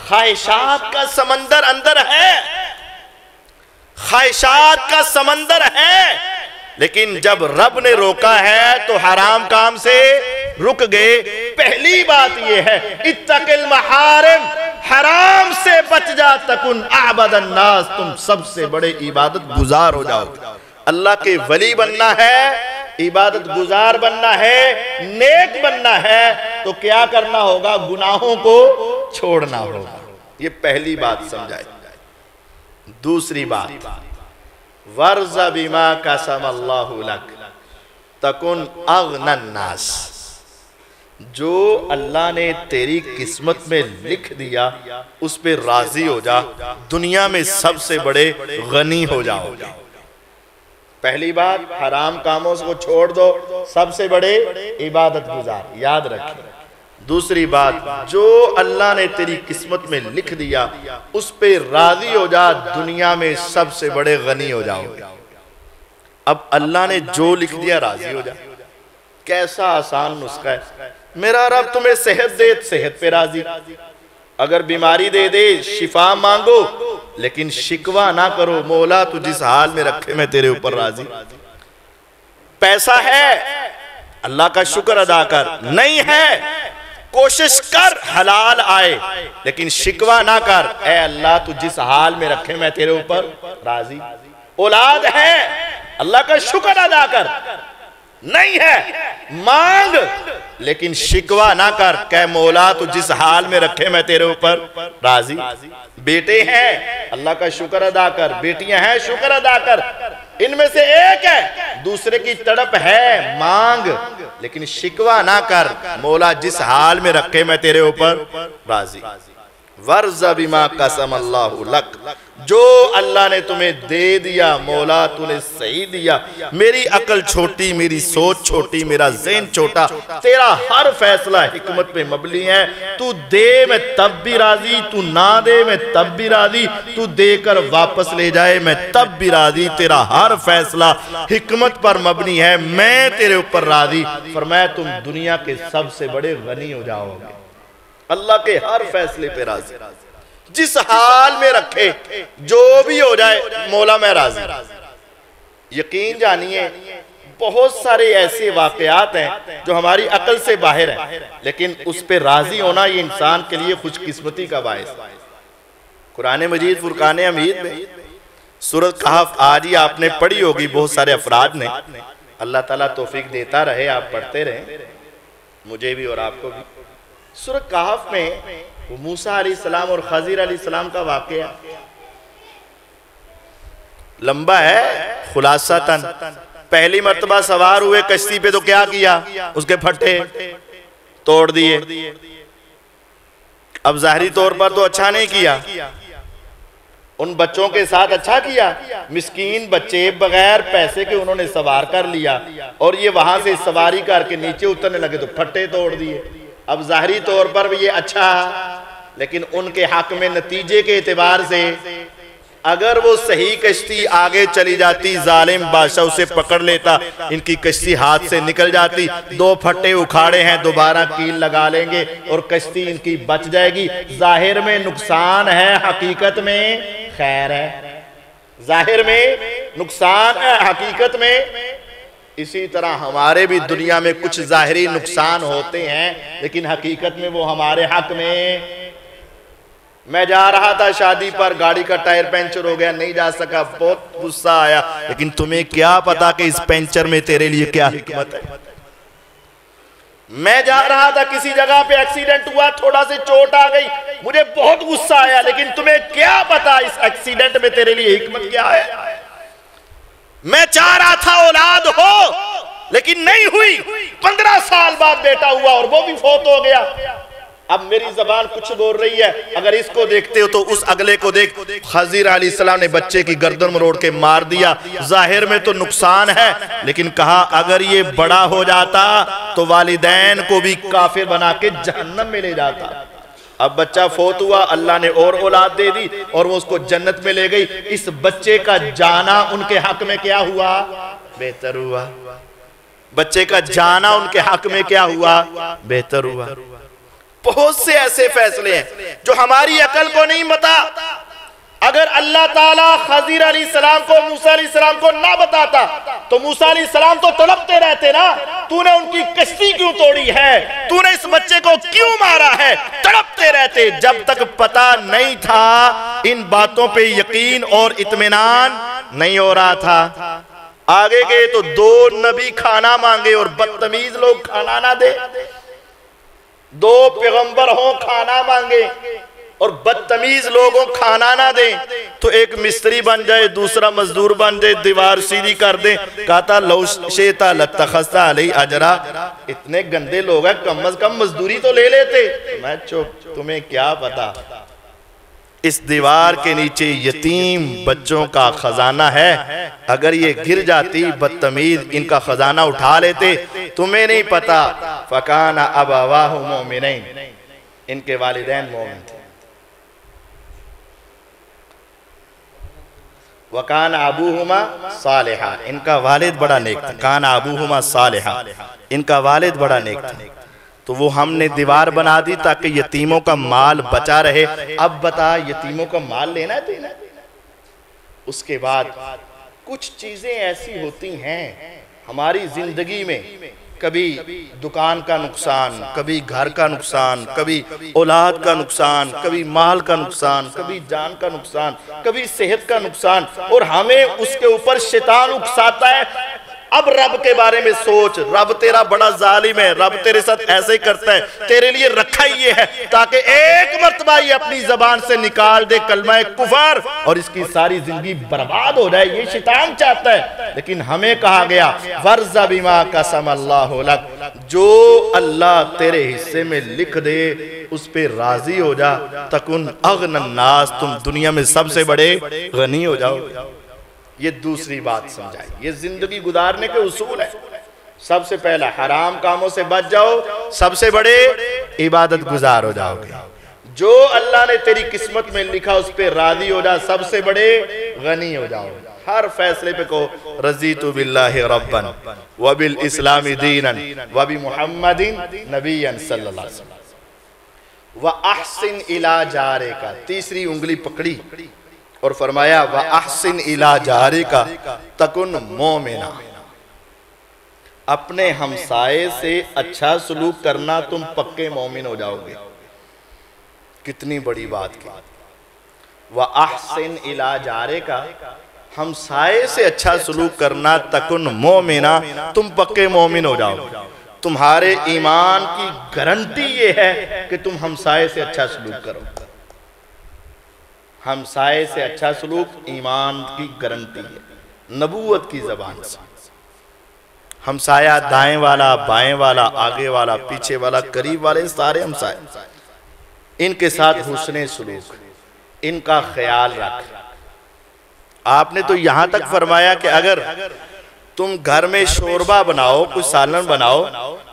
خواہشات کا سمندر اندر ہے، خواہشات کا سمندر ہے، لیکن جب رب نے روکا ہے تو حرام کام سے رک گئے۔ پہلی بات یہ ہے اتق المحارم، حرام سے بچ جا، تکن اعبد الناس، تم سب سے بڑے عبادت گزار ہو جاؤ۔ اللہ کے ولی بننا ہے، عبادت گزار بننا ہے، نیک بننا ہے، تو کیا کرنا ہوگا؟ گناہوں کو چھوڑنا ہوگا۔ یہ پہلی بات سمجھائے۔ دوسری بات، ورز بما قسم اللہ لک تکن اغنى الناس، جو اللہ نے تیری قسمت میں لکھ دیا اس پہ راضی ہو جا، دنیا میں سب سے بڑے غنی ہو جاؤ گے۔ پہلی بات حرام کاموں کو چھوڑ دو، سب سے بڑے عبادت گزار، یاد رکھیں۔ دوسری بات، جو اللہ نے تیری قسمت میں لکھ دیا اس پہ راضی ہو جا، دنیا میں سب سے بڑے غنی ہو جاؤ گے۔ اب اللہ نے جو لکھ دیا راضی ہو جا۔ کیسا آسان نسخہ ہے۔ میرا رب تمہیں صحت دے، صحت پہ راضی، اگر بیماری دے دے شفا مانگو، لیکن شکوہ نہ کرو، مولا تو جس حال میں رکھے میں تیرے اوپر راضی۔ پیسہ ہے اللہ کا شکر ادا کر، نہیں ہے کوشش کر حلال آئے، لیکن شکوہ نہ کر، اے اللہ تو جس حال میں رکھے میں تیرے اوپر راضی۔ اولاد ہے اللہ کا شکر ادا کر، نہیں ہے مانگ، لیکن شکوہ نہ کر کہ مولا تو جس حال میں رکھے میں تیرے اوپر راضی۔ بیٹے ہیں اللہ کا شکر ادا کر، بیٹیاں ہیں شکر ادا کر، ان میں سے ایک ہے دوسرے کی تڑپ ہے مانگ، لیکن شکوہ نہ کر، مولا جس حال میں رکھے میں تیرے اوپر راضی۔ وَرْضَ بِمَا قَسَمَ اللَّهُ لَكَ، جو اللہ نے تمہیں دے دیا مولا تو نے صحیح دیا۔ میری عقل چھوٹی، میری سوچ چھوٹی، میرا ذہن چھوٹا، تیرا ہر فیصلہ حکمت پہ مبنی ہے۔ تو دے میں تب بھی راضی، تو نہ دے میں تب بھی راضی، تو دے کر واپس لے جائے میں تب بھی راضی، تیرا ہر فیصلہ حکمت پر مبنی ہے، میں تیرے اوپر راضی۔ فرمایا تم دنیا کے سب سے بڑے غنی ہو جاؤ گے۔ اللہ کے ہر فیصلے پہ راضی، جس حال میں رکھے جو بھی ہو جائے مولا میں راضی۔ یقین جانیے بہت سارے ایسے واقعات ہیں جو ہماری عقل سے باہر ہیں، لیکن اس پہ راضی ہونا یہ انسان کے لیے خوش قسمتی کا باعث ہے۔ قرآن مجید فرقان حمید میں سورۃ کہف آج ہی آپ نے پڑھی ہوگی، بہت سارے افراد نے، اللہ تعالیٰ توفیق دیتا رہے، آپ پڑھتے رہیں، مجھے بھی اور آپ کو بھی۔ سورۃ کہف میں موسیٰ علیہ السلام اور خضر علیہ السلام کا واقعہ لمبا ہے، خلاصتاً پہلی مرتبہ سوار ہوئے کشتی پہ تو کیا کیا؟ اس کے پھٹے توڑ دیے۔ اب ظاہری طور پر تو اچھا نہیں کیا، ان بچوں کے ساتھ اچھا کیا، مسکین بچے بغیر پیسے کے انہوں نے سوار کر لیا، اور یہ وہاں سے سواری کر کے نیچے اترنے لگے تو پھٹے توڑ دیے۔ اب ظاہری طور پر بھی یہ اچھا، لیکن ان کے حق میں نتیجے کے اعتبار سے اگر وہ صحیح کشتی آگے چلی جاتی، ظالم بادشاہ اسے پکڑ لیتا، ان کی کشتی ہاتھ سے نکل جاتی، دو پھٹے اکھاڑے ہیں دوبارہ کیل لگا لیں گے اور کشتی ان کی بچ جائے گی۔ ظاہر میں نقصان ہے، حقیقت میں خیر ہے، ظاہر میں نقصان ہے، حقیقت میں۔ اسی طرح ہمارے بھی دنیا میں کچھ ظاہری نقصان ہوتے ہیں، لیکن حقیقت میں وہ ہمارے حق میں۔ میں جا رہا تھا شادی پر، گاڑی کا ٹائر پینچر ہو گیا، نہیں جا سکا، بہت غصہ آیا، لیکن تمہیں کیا پتا کہ اس پینچر میں تیرے لیے کیا حکمت ہے۔ میں جا رہا تھا کسی جگہ پہ، ایکسیڈنٹ ہوا، تھوڑا سے چوٹ آ گئی، مجھے بہت غصہ آیا، لیکن تمہیں کیا پتا اس ایکسیڈنٹ میں تیرے لیے حکمت کیا ہے۔ میں چاہ رہا تھا اولاد ہو، لیکن نہیں ہوئی، 15 سال بعد بیٹا ہوا اور وہ بھی فوت ہو گیا۔ اب میری زبان کچھ بول رہی ہے، اگر اس کو دیکھتے ہو تو اس اگلے کو دیکھ۔ خضر علیہ السلام نے بچے کی گردن مروڑ کے مار دیا، ظاہر میں تو نقصان ہے، لیکن کہا اگر یہ بڑا ہو جاتا تو والدین کو بھی کافر بنا کے جہنم میں لے جاتا۔ اب بچہ فوت ہوا، اللہ نے اور اولاد دے دی اور وہ اس کو جنت میں لے گئی۔ اس بچے کا جانا ان کے حق میں کیا ہوا؟ بہتر ہوا۔ بچے کا جانا ان کے حق میں کیا ہوا؟ بہتر ہوا۔ بہت سے ایسے فیصلے ہیں جو ہماری عقل کو نہیں بتا۔ اگر اللہ تعالیٰ خضر علیہ السلام کو، موسیٰ علیہ السلام کو نہ بتاتا تو موسیٰ علیہ السلام تو تڑپتے رہتے نا، تو نے ان کی کشتی کیوں توڑی ہے، تو نے اس بچے کو کیوں مارا ہے، تڑپتے رہتے۔ جب تک پتا نہیں تھا ان باتوں پہ یقین اور اطمینان نہیں ہو رہا تھا۔ آگے گئے تو 2 نبی کھانا مانگے اور بدتمیز لوگ کھانا نہ دے، 2 پیغمبر ہوں کھانا مانگے اور بدتمیز لوگوں کھانا نہ دیں، تو ایک مستری بن جائے، دوسرا مزدور بن جائے، دیوار سیدھی کر دیں۔ کہتا لو شیطا لتخذتا علیہ اجرا، اتنے گندے لوگ ہیں، کم از کم مزدوری تو لے لیتے۔ میں چپ، تمہیں کیا پتا اس دیوار کے نیچے یتیم بچوں کا خزانہ ہے، اگر یہ گر جاتی بدتمیز ان کا خزانہ اٹھا لیتے، تمہیں نہیں پتا۔ فَكَانَ أَبَوَاهُ مُؤْمِنَيْنِ، ان کے والدین مومن تھے. وَكَانَ أَبُوهُمَا صَالِحًا، ان کا والد بڑا نیک تھا. كَانَ أَبُوهُمَا صَالِحًا، ان کا والد بڑا نیک تھا. تو وہ ہم نے دیوار بنا دی تاکہ یتیموں کا مال بچا رہے. اب بتا یتیموں کا مال لینا ہے دینا ہے. اس کے بعد کچھ چیزیں ایسی ہوتی ہیں ہماری زندگی میں، کبھی دکان کا نقصان، کبھی گھر کا نقصان، کبھی اولاد کا نقصان، کبھی مال کا نقصان، کبھی جان کا نقصان، کبھی صحت کا نقصان، اور ہمیں اس کے اوپر شیطان اکساتا ہے. اب رب کے بارے میں سوچ، رب تیرا بڑا ظالم ہے، رب تیرے ساتھ ایسے ہی کرتا ہے، تیرے لیے رکھا ہی یہ ہے تاکہ ایک مرتبہ یہ اپنی زبان سے نکال دے کلمہ کفر اور اس کی ساری زندگی برباد ہو جائے. یہ شیطان چاہتا ہے. لیکن ہمیں کہا گیا وَرْضَ بِمَا قَسَمَ اللَّهُ لَكَ، جو اللہ تیرے حصے میں لکھ دے اس پہ راضی ہو جا. تَكُنْ أَغْنَى النَّاسِ، تم دنیا میں سب سے بڑے غنی ہو جاؤ. یہ دوسری بات سمجھائی. یہ زندگی گزارنے کے اصول ہیں. سب سے پہلا حرام کاموں سے بچ جاؤ، سب سے بڑے عبادت گزار ہو جاؤ گے. جو اللہ نے تیری قسمت میں لکھا اس پہ راضی ہو جا، سب سے بڑے غنی ہو جاؤ. ہر فیصلے پہ کہو رضیت باللہ ربا وبالاسلام دینا وبمحمد نبیا صلی اللہ علیہ وسلم. وَأَحْسِنْ إِلَى جَارِكَ، تیسری انگلی پکڑی اور فرمایا وَأَحْسِنْ إِلَى جَارِكَ تَكُنْ مُؤْمِنًا، اپنے ہمسائے سے اچھا سلوک کرنا تم پکے مومن ہو جاؤ گے. کتنی بڑی بات کی. وَأَحْسِنْ إِلَى جَارِكَ، ہمسائے سے اچھا سلوک کرنا تَكُنْ مُؤْمِنًا، تم پکے مومن ہو جاؤ. تمہارے ایمان کی گارنٹی یہ ہے کہ تم ہمسائے سے اچھا سلوک کرو. ہمسائے سے اچھا سلوک ایمان کی گارنٹی ہے نبوت کی زبان سے. ہمسایہ دائیں والا، بائیں والا، آگے والا، پیچھے والا، قریب والے، سارے ہمسائے. ان کے ساتھ حسن سلوک، ان کا خیال رکھ. آپ نے تو یہاں تک فرمایا کہ اگر تم گھر میں شوربہ بناؤ، کچھ سالن بناؤ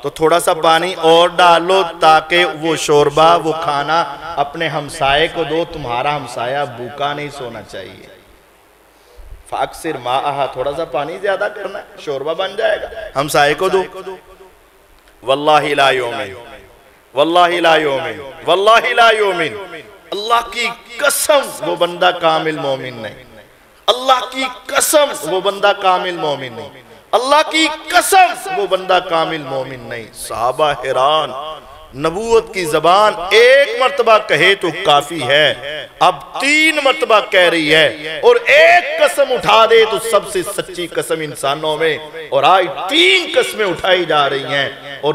تو تھوڑا سا پانی اور ڈالو تاکہ وہ شوربہ، وہ کھانا اپنے ہمسائے کو دو. تمہارا ہمسایہ بھوکا نہیں سونا چاہیے. فَأَكْسِرْ مَاءَهَا، تھوڑا سا پانی زیادہ کرنا، شوربہ بن جائے گا، ہمسائے کو دو. وَاللَّهِ لَا يُؤْمِنُ، وَاللَّهِ لَا يُؤْمِنُ، وَاللَّهِ لَا يُؤْمِنُ. اللہ کی قسم وہ بندہ کامل مومن نہیں. اللہ کی قسم وہ بندہ کامل مومن نہیں. اللہ کی قسم وہ بندہ کامل مومن نہیں. صحابہ حیران. نبوت کی زبان ایک مرتبہ کہے تو کافی ہے، اب 3 مرتبہ کہہ رہی ہے. اور ایک قسم اٹھا دے تو سب سے سچی قسم انسانوں میں، اور آج 3 قسمیں اٹھائی جا رہی ہیں. اور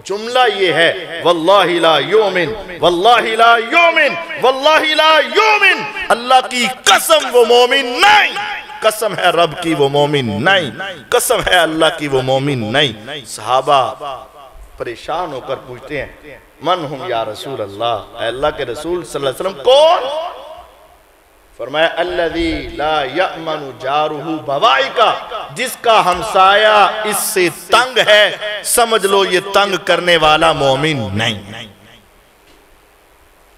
جملہ یہ ہے واللہ لا یومن، واللہ لا یومن، واللہ لا یومن. اللہ کی قسم وہ مومن نہیں. قسم ہے رب کی وہ مومن نہیں. قسم ہے اللہ کی وہ مومن نہیں. صحابہ پریشان ہو کر پوچھتے ہیں من ہم یا رسول اللہ، اے اللہ کے رسول صلی اللہ علیہ وسلم کون؟ فرمایا الذی لا یأمن جارہ بوائکا، جس کا ہمسایہ اس سے تنگ ہے سمجھ لو یہ تنگ کرنے والا مومن نہیں.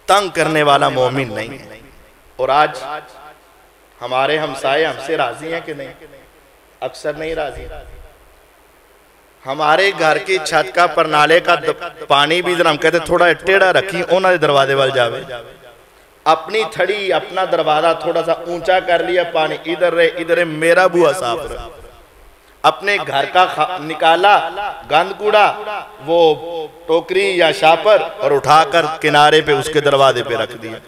تنگ کرنے والا مومن نہیں. اور آج ہمارے ہمسائے ہم سے راضی ہیں کہ نہیں؟ اکثر نہیں راضی. ہمارے گھر کی چھت کا پرنالے کا پانی بھی ہم کہتے تھوڑا ٹیڑھا رکھی، اونا دے دروازے وال جاوے. اپنی تھڑی اپنا دروازہ تھوڑا سا اونچا کر لیا، پانی ادھر رہے ادھر رہے، میرا بوہا صاف رہے. اپنے گھر کا نکالا گند کوڑا وہ ٹوکری یا شاپر اور اٹھا کر کنارے پہ اس کے دروازے پہ رکھ دیا.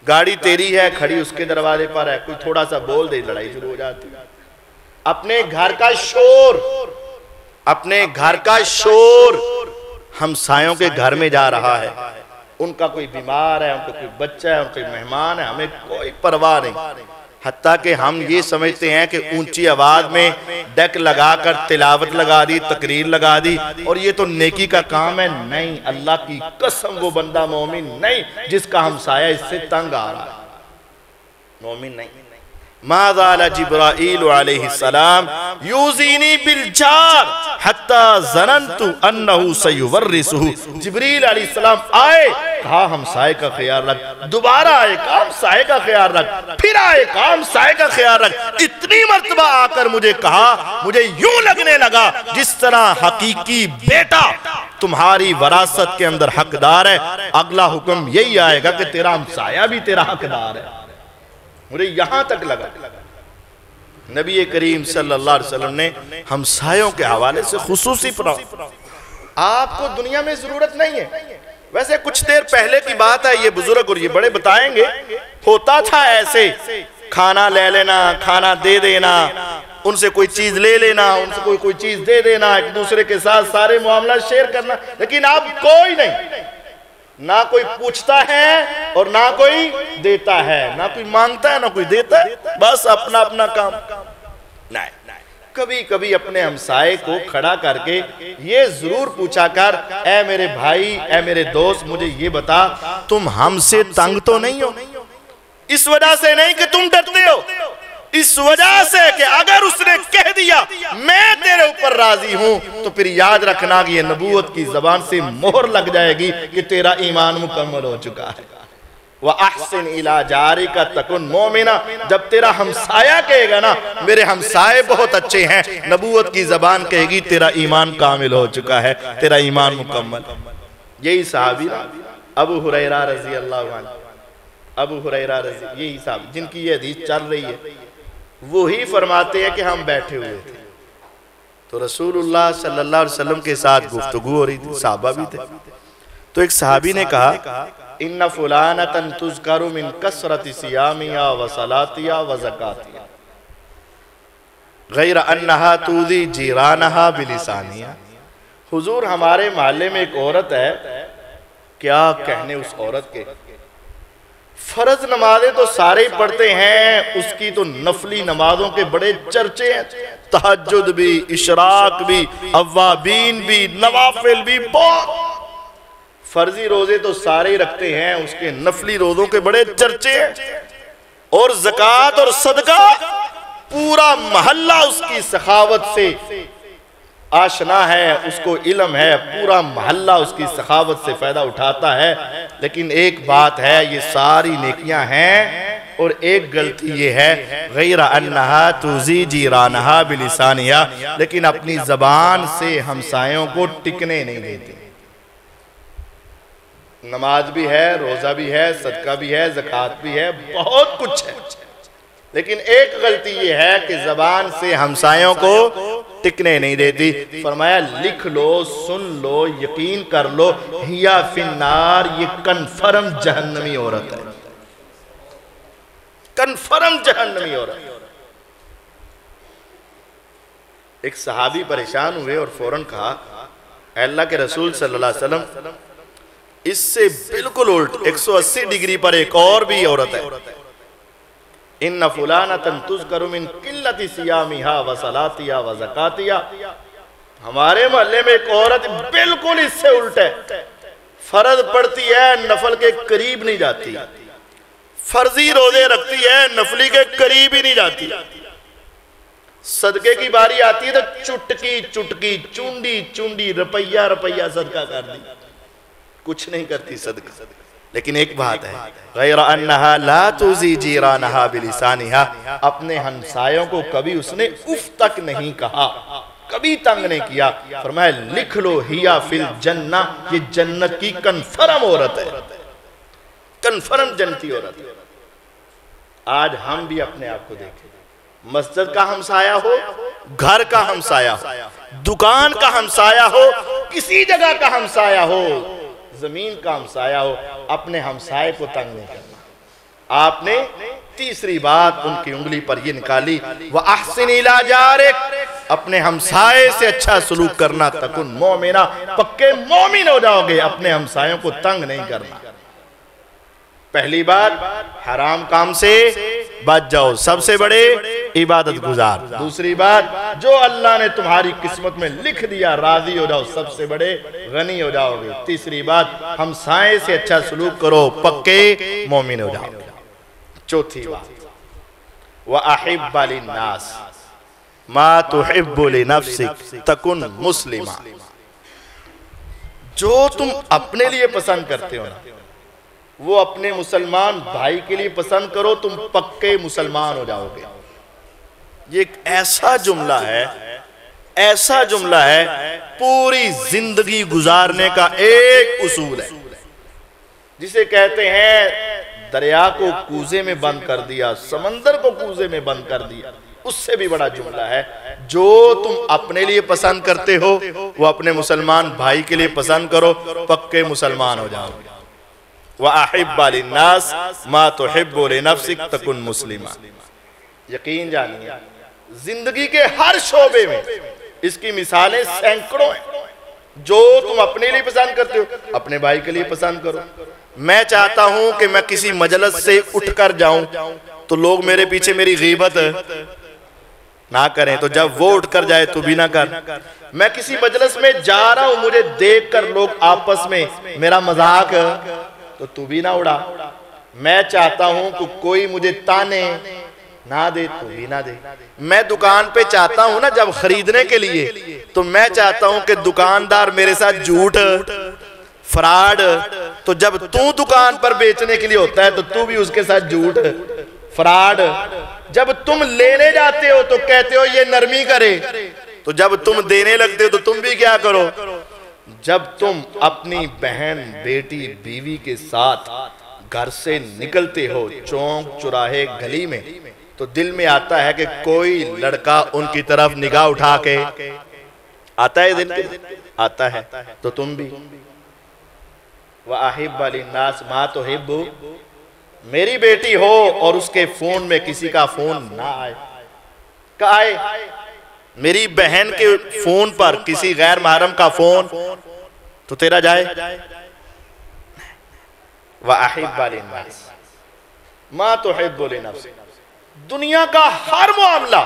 گاڑی تیری ہے کھڑی اس کے دروازے پر ہے، کوئی تھوڑا سا بول دے لڑائی شروع ہو جاتی. اپنے گھر کا شور، اپنے گھر کا شور ہمسایوں کے گھر میں جا رہا ہے. ان کا کوئی بیمار ہے، ان کا کوئی بچہ ہے، ان کا کوئی مہمان ہے، ہمیں کوئی پرواہ نہیں. حتیٰ کہ ہم یہ سمجھتے ہیں کہ اونچی آواز میں ڈیک لگا کر تلاوت لگا دی، تقریر لگا دی اور یہ تو نیکی کا کام ہے. نہیں، اللہ کی قسم وہ بندہ مومن نہیں جس کا ہمسایہ اس سے تنگ آ رہا ہے. مومن نہیں. ما زال جبرائیل علیہ السلام یوزینی بالجار حتی ظننت انہو سیورثہ. جبریل علیہ السلام آئے، کہا ہمسائے کا خیال رکھ، دوبارہ آئے، کہا ہمسائے کا خیال رکھ، پھر آئے، کہا ہمسائے کا خیال رکھ. اتنی مرتبہ آ کر مجھے کہا، مجھے یوں لگنے لگا جس طرح حقیقی بیٹا تمہاری وراثت کے اندر حقدار ہے، اگلا حکم یہی آئے گا کہ تیرا ہمسایہ بھی تیرا حقدار ہے. مجھے یہاں تک لگا. نبی کریم صلی اللہ علیہ وسلم نے ہمسایوں کے حوالے سے خصوصی فرمایا آپ کو دنیا میں ضرورت نہیں ہے. ویسے کچھ دیر پہلے کی بات ہے، یہ بزرگ اور یہ بڑے بتائیں گے، ہوتا تھا ایسے، کھانا لے لینا، کھانا دے دینا، ان سے کوئی چیز لے لینا، ان سے کوئی چیز دے دینا، ایک دوسرے کے ساتھ سارے معاملات شیئر کرنا. لیکن اب کوئی نہیں، نہ کوئی پوچھتا ہے اور نہ کوئی دیتا ہے، نہ کوئی مانگتا ہے نہ کوئی دیتا ہے، بس اپنا اپنا کام. نہیں، کبھی کبھی اپنے ہمسائے کو کھڑا کر کے یہ ضرور پوچھا کر، اے میرے بھائی، اے میرے دوست، مجھے یہ بتا تم ہم سے تنگ تو نہیں ہو؟ اس وجہ سے نہیں کہ تم ڈرتے ہو، اس وجہ سے کہ اگر اس نے کہہ دیا میں تیرے اوپر راضی ہوں تو پھر یاد رکھنا کہ یہ نبوت کی زبان سے مہر لگ جائے گی کہ تیرا ایمان مکمل ہو چکا ہے. وَأَحْسِنْ إِلَىٰ جَارِكَ تَكُنْ مُؤْمِنًا. جب تیرا ہمسایہ کہے گا نا میرے ہمسائے بہت اچھے ہیں، نبوت کی زبان کہے گی تیرا ایمان کامل ہو چکا ہے، تیرا ایمان مکمل. یہی صحابی ابو ہریرہ رضی اللہ عنہ، ابو ہریرہ رضی، یہی صحابی جن کی یہ حدیث چل رہی ہے، وہی فرماتے ہیں کہ ہم بیٹھے ہوئے تھے تو رسول اللہ صلی اللہ علیہ وسلم کے ساتھ گفتگو ہو رہی تھی، صحابہ بھی تھے. تو ایک صحابی نے کہا ان فلانتن تذکر من کثرت صیامها وصلاتها وزکاتها غیر انہا تؤذی جیرانہا بلسانہا. حضور ہمارے محلے میں ایک عورت ہے، کیا کہنے اس عورت کے، فرض نمازیں تو سارے ہی پڑھتے ہیں، اس کی تو نفلی نمازوں کے بڑے چرچے ہیں، تہجد بھی، اشراق بھی، اوابین بھی، نوافل بھی، بہت. فرضی روزے تو سارے ہی رکھتے ہیں، اس کے نفلی روزوں کے بڑے چرچے ہیں، اور زکوٰۃ اور صدقہ پورا محلہ اس کی سخاوت سے آشنا ہے، اس کو علم ہے، پورا محلہ اس کی سخاوت سے فائدہ اٹھاتا ہے. لیکن ایک بات ہے، یہ ساری نیکیاں ہیں اور ایک غلطی یہ ہے غیر انہا تؤذی جیرانہا بلسانہا، لیکن اپنی زبان سے ہمسایوں کو ٹکنے نہیں دیتے. نماز بھی ہے، روزہ بھی ہے، صدقہ بھی ہے، زکوٰۃ بھی ہے، بہت کچھ ہے، لیکن ایک غلطی یہ ہے کہ زبان سے ہمسایوں کو ٹکنے نہیں دیتی. فرمایا لکھ لو، سن لو، یقین کر لو، ہیا فی النار، یہ کنفرم جہنمی عورت ہے، کنفرم جہنمی عورت. ایک صحابی پریشان ہوئے اور فوراً کہا اے اللہ کے رسول صلی اللہ علیہ وسلم، اس سے بالکل الٹ 180 ڈگری پر ایک اور بھی عورت ہے. ان فلانتن تذکر من قلت صیامہا وصلاتہا وزکاتہا. ہمارے محلے میں ایک عورت بالکل اس سے الٹ ہے، فرض پڑھتی ہے، نفل کے قریب نہیں جاتی، فرضی روزے رکھتی ہے، نفلی کے قریب ہی نہیں جاتی. صدقے کی باری آتی ہے تو چٹکی چٹکی، چونڈی چونڈی، روپیہ روپیہ صدقہ کر دی، کچھ نہیں کرتی صدقہ. لیکن ایک بات ہے غیر انہا لا تؤذی جیرانہا بلسانہا، اپنے ہمسایوں کو کبھی اس نے اف تک نہیں کہا، کبھی تنگ نہیں کیا. فرمایا لکھ لو ہیا فی الجنہ، یہ جنت کی کنفرم عورت ہے، کنفرم جنتی عورت ہے. آج ہم بھی اپنے آپ کو دیکھیں، مسجد کا ہمسایہ ہو، گھر کا ہمسایہ ہو، دکان کا ہمسایہ ہو، کسی جگہ کا ہمسایہ ہو، زمین کا ہمسایہ ہو، اپنے ہمسائے کو تنگ نہیں کرنا. آپ نے تیسری بات ان کی انگلی پر یہ نکالی وَأَحْسِنِ إِلَىٰ جَارِكَ، اپنے ہمسائے سے اچھا سلوک کرنا، تکن مومنہ، پکے مومن ہو جاؤ گے. اپنے ہمسایوں کو تنگ نہیں کرنا. پہلی بات حرام کام سے بچ جاؤ، سب سے بڑے عبادت گزار. دوسری بات جو اللہ نے تمہاری قسمت میں لکھ دیا راضی ہو جاؤ، سب سے بڑے غنی ہو جاؤ گے. تیسری بات ہمسائے سے اچھا سلوک کرو، پکے مومن ہو جاؤ. چوتھی بات وَأَحِبَّ لِلنَّاسِ مَا تُحِبُّ لِنَفْسِكَ تَكُنْ مُسْلِمًا۔ جو تم اپنے لیے پسند کرتے ہو نا وہ اپنے مسلمان بھائی کے لیے پسند کرو، تم پکے مسلمان ہو جاؤ گے۔ یہ ایک ایسا جملہ ہے پوری زندگی گزارنے کا ایک اصول ہے، جسے کہتے ہیں دریا کو کوزے میں بند کر دیا، سمندر کو کوزے میں بند کر دیا۔ اس سے بھی بڑا جملہ ہے، جو تم اپنے لیے پسند کرتے ہو وہ اپنے مسلمان بھائی کے لیے پسند کرو، پکے مسلمان ہو جاؤ گے۔ وَأَحِبَّ لِلنَّاسِ مَا تُحِبُّ لِنَفْسِكَ تَكُنْ مُسْلِمًا۔ یقین جانیے زندگی کے ہر شعبے میں اس کی مثالیں سینکڑوں ہیں۔ جو تم اپنے لیے پسند کرتے ہو اپنے بھائی کے لیے پسند کرو۔ میں چاہتا ہوں کہ میں کسی مجلس سے اٹھ کر جاؤں تو لوگ میرے پیچھے میری غیبت نہ کریں، تو جب وہ اٹھ کر جائے تو بھی نہ کر۔ میں کسی مجلس میں جا رہا ہوں، مجھے دیکھ کر لوگ آپس میں میرا مذاق تو بھی نہ اڑا۔ میں چاہتا ہوں کہ کوئی مجھے تانے نہ دے تو بھی نہ دے۔ میں دکان پہ چاہتا ہوں نا جب خریدنے کے لیے، تو میں چاہتا ہوں کہ دکاندار میرے ساتھ جھوٹ فراڈ، تو جب تو دکان پر بیچنے کے لیے ہوتا ہے تو تو بھی اس کے ساتھ جھوٹ فراڈ۔ جب تم لینے جاتے ہو تو کہتے ہو یہ نرمی کرے، تو جب تم دینے لگتے ہو تو تم بھی کیا کرو۔ جب تم اپنی بہن بیٹی بیوی کے ساتھ گھر سے نکلتے ہو چونک چوراہے گلی میں، تو دل میں آتا ہے کہ کوئی لڑکا ان کی طرف نگاہ اٹھا کے آتا ہے، دل آتا ہے، تو تم بھی۔ وَأَحِبَّ لِلنَّاسِ مَا تُحِبُّ، میری بیٹی ہو اور اس کے فون میں کسی کا فون نہ آئے، کہ آئے میری بہن کے فون پر کسی غیر محرم کا فون، تو تیرا جائے۔ وَأَحِبَّ لِلنَّاسِ مَا تُحِبُّ لِنَفْسِكَ، دنیا کا ہر معاملہ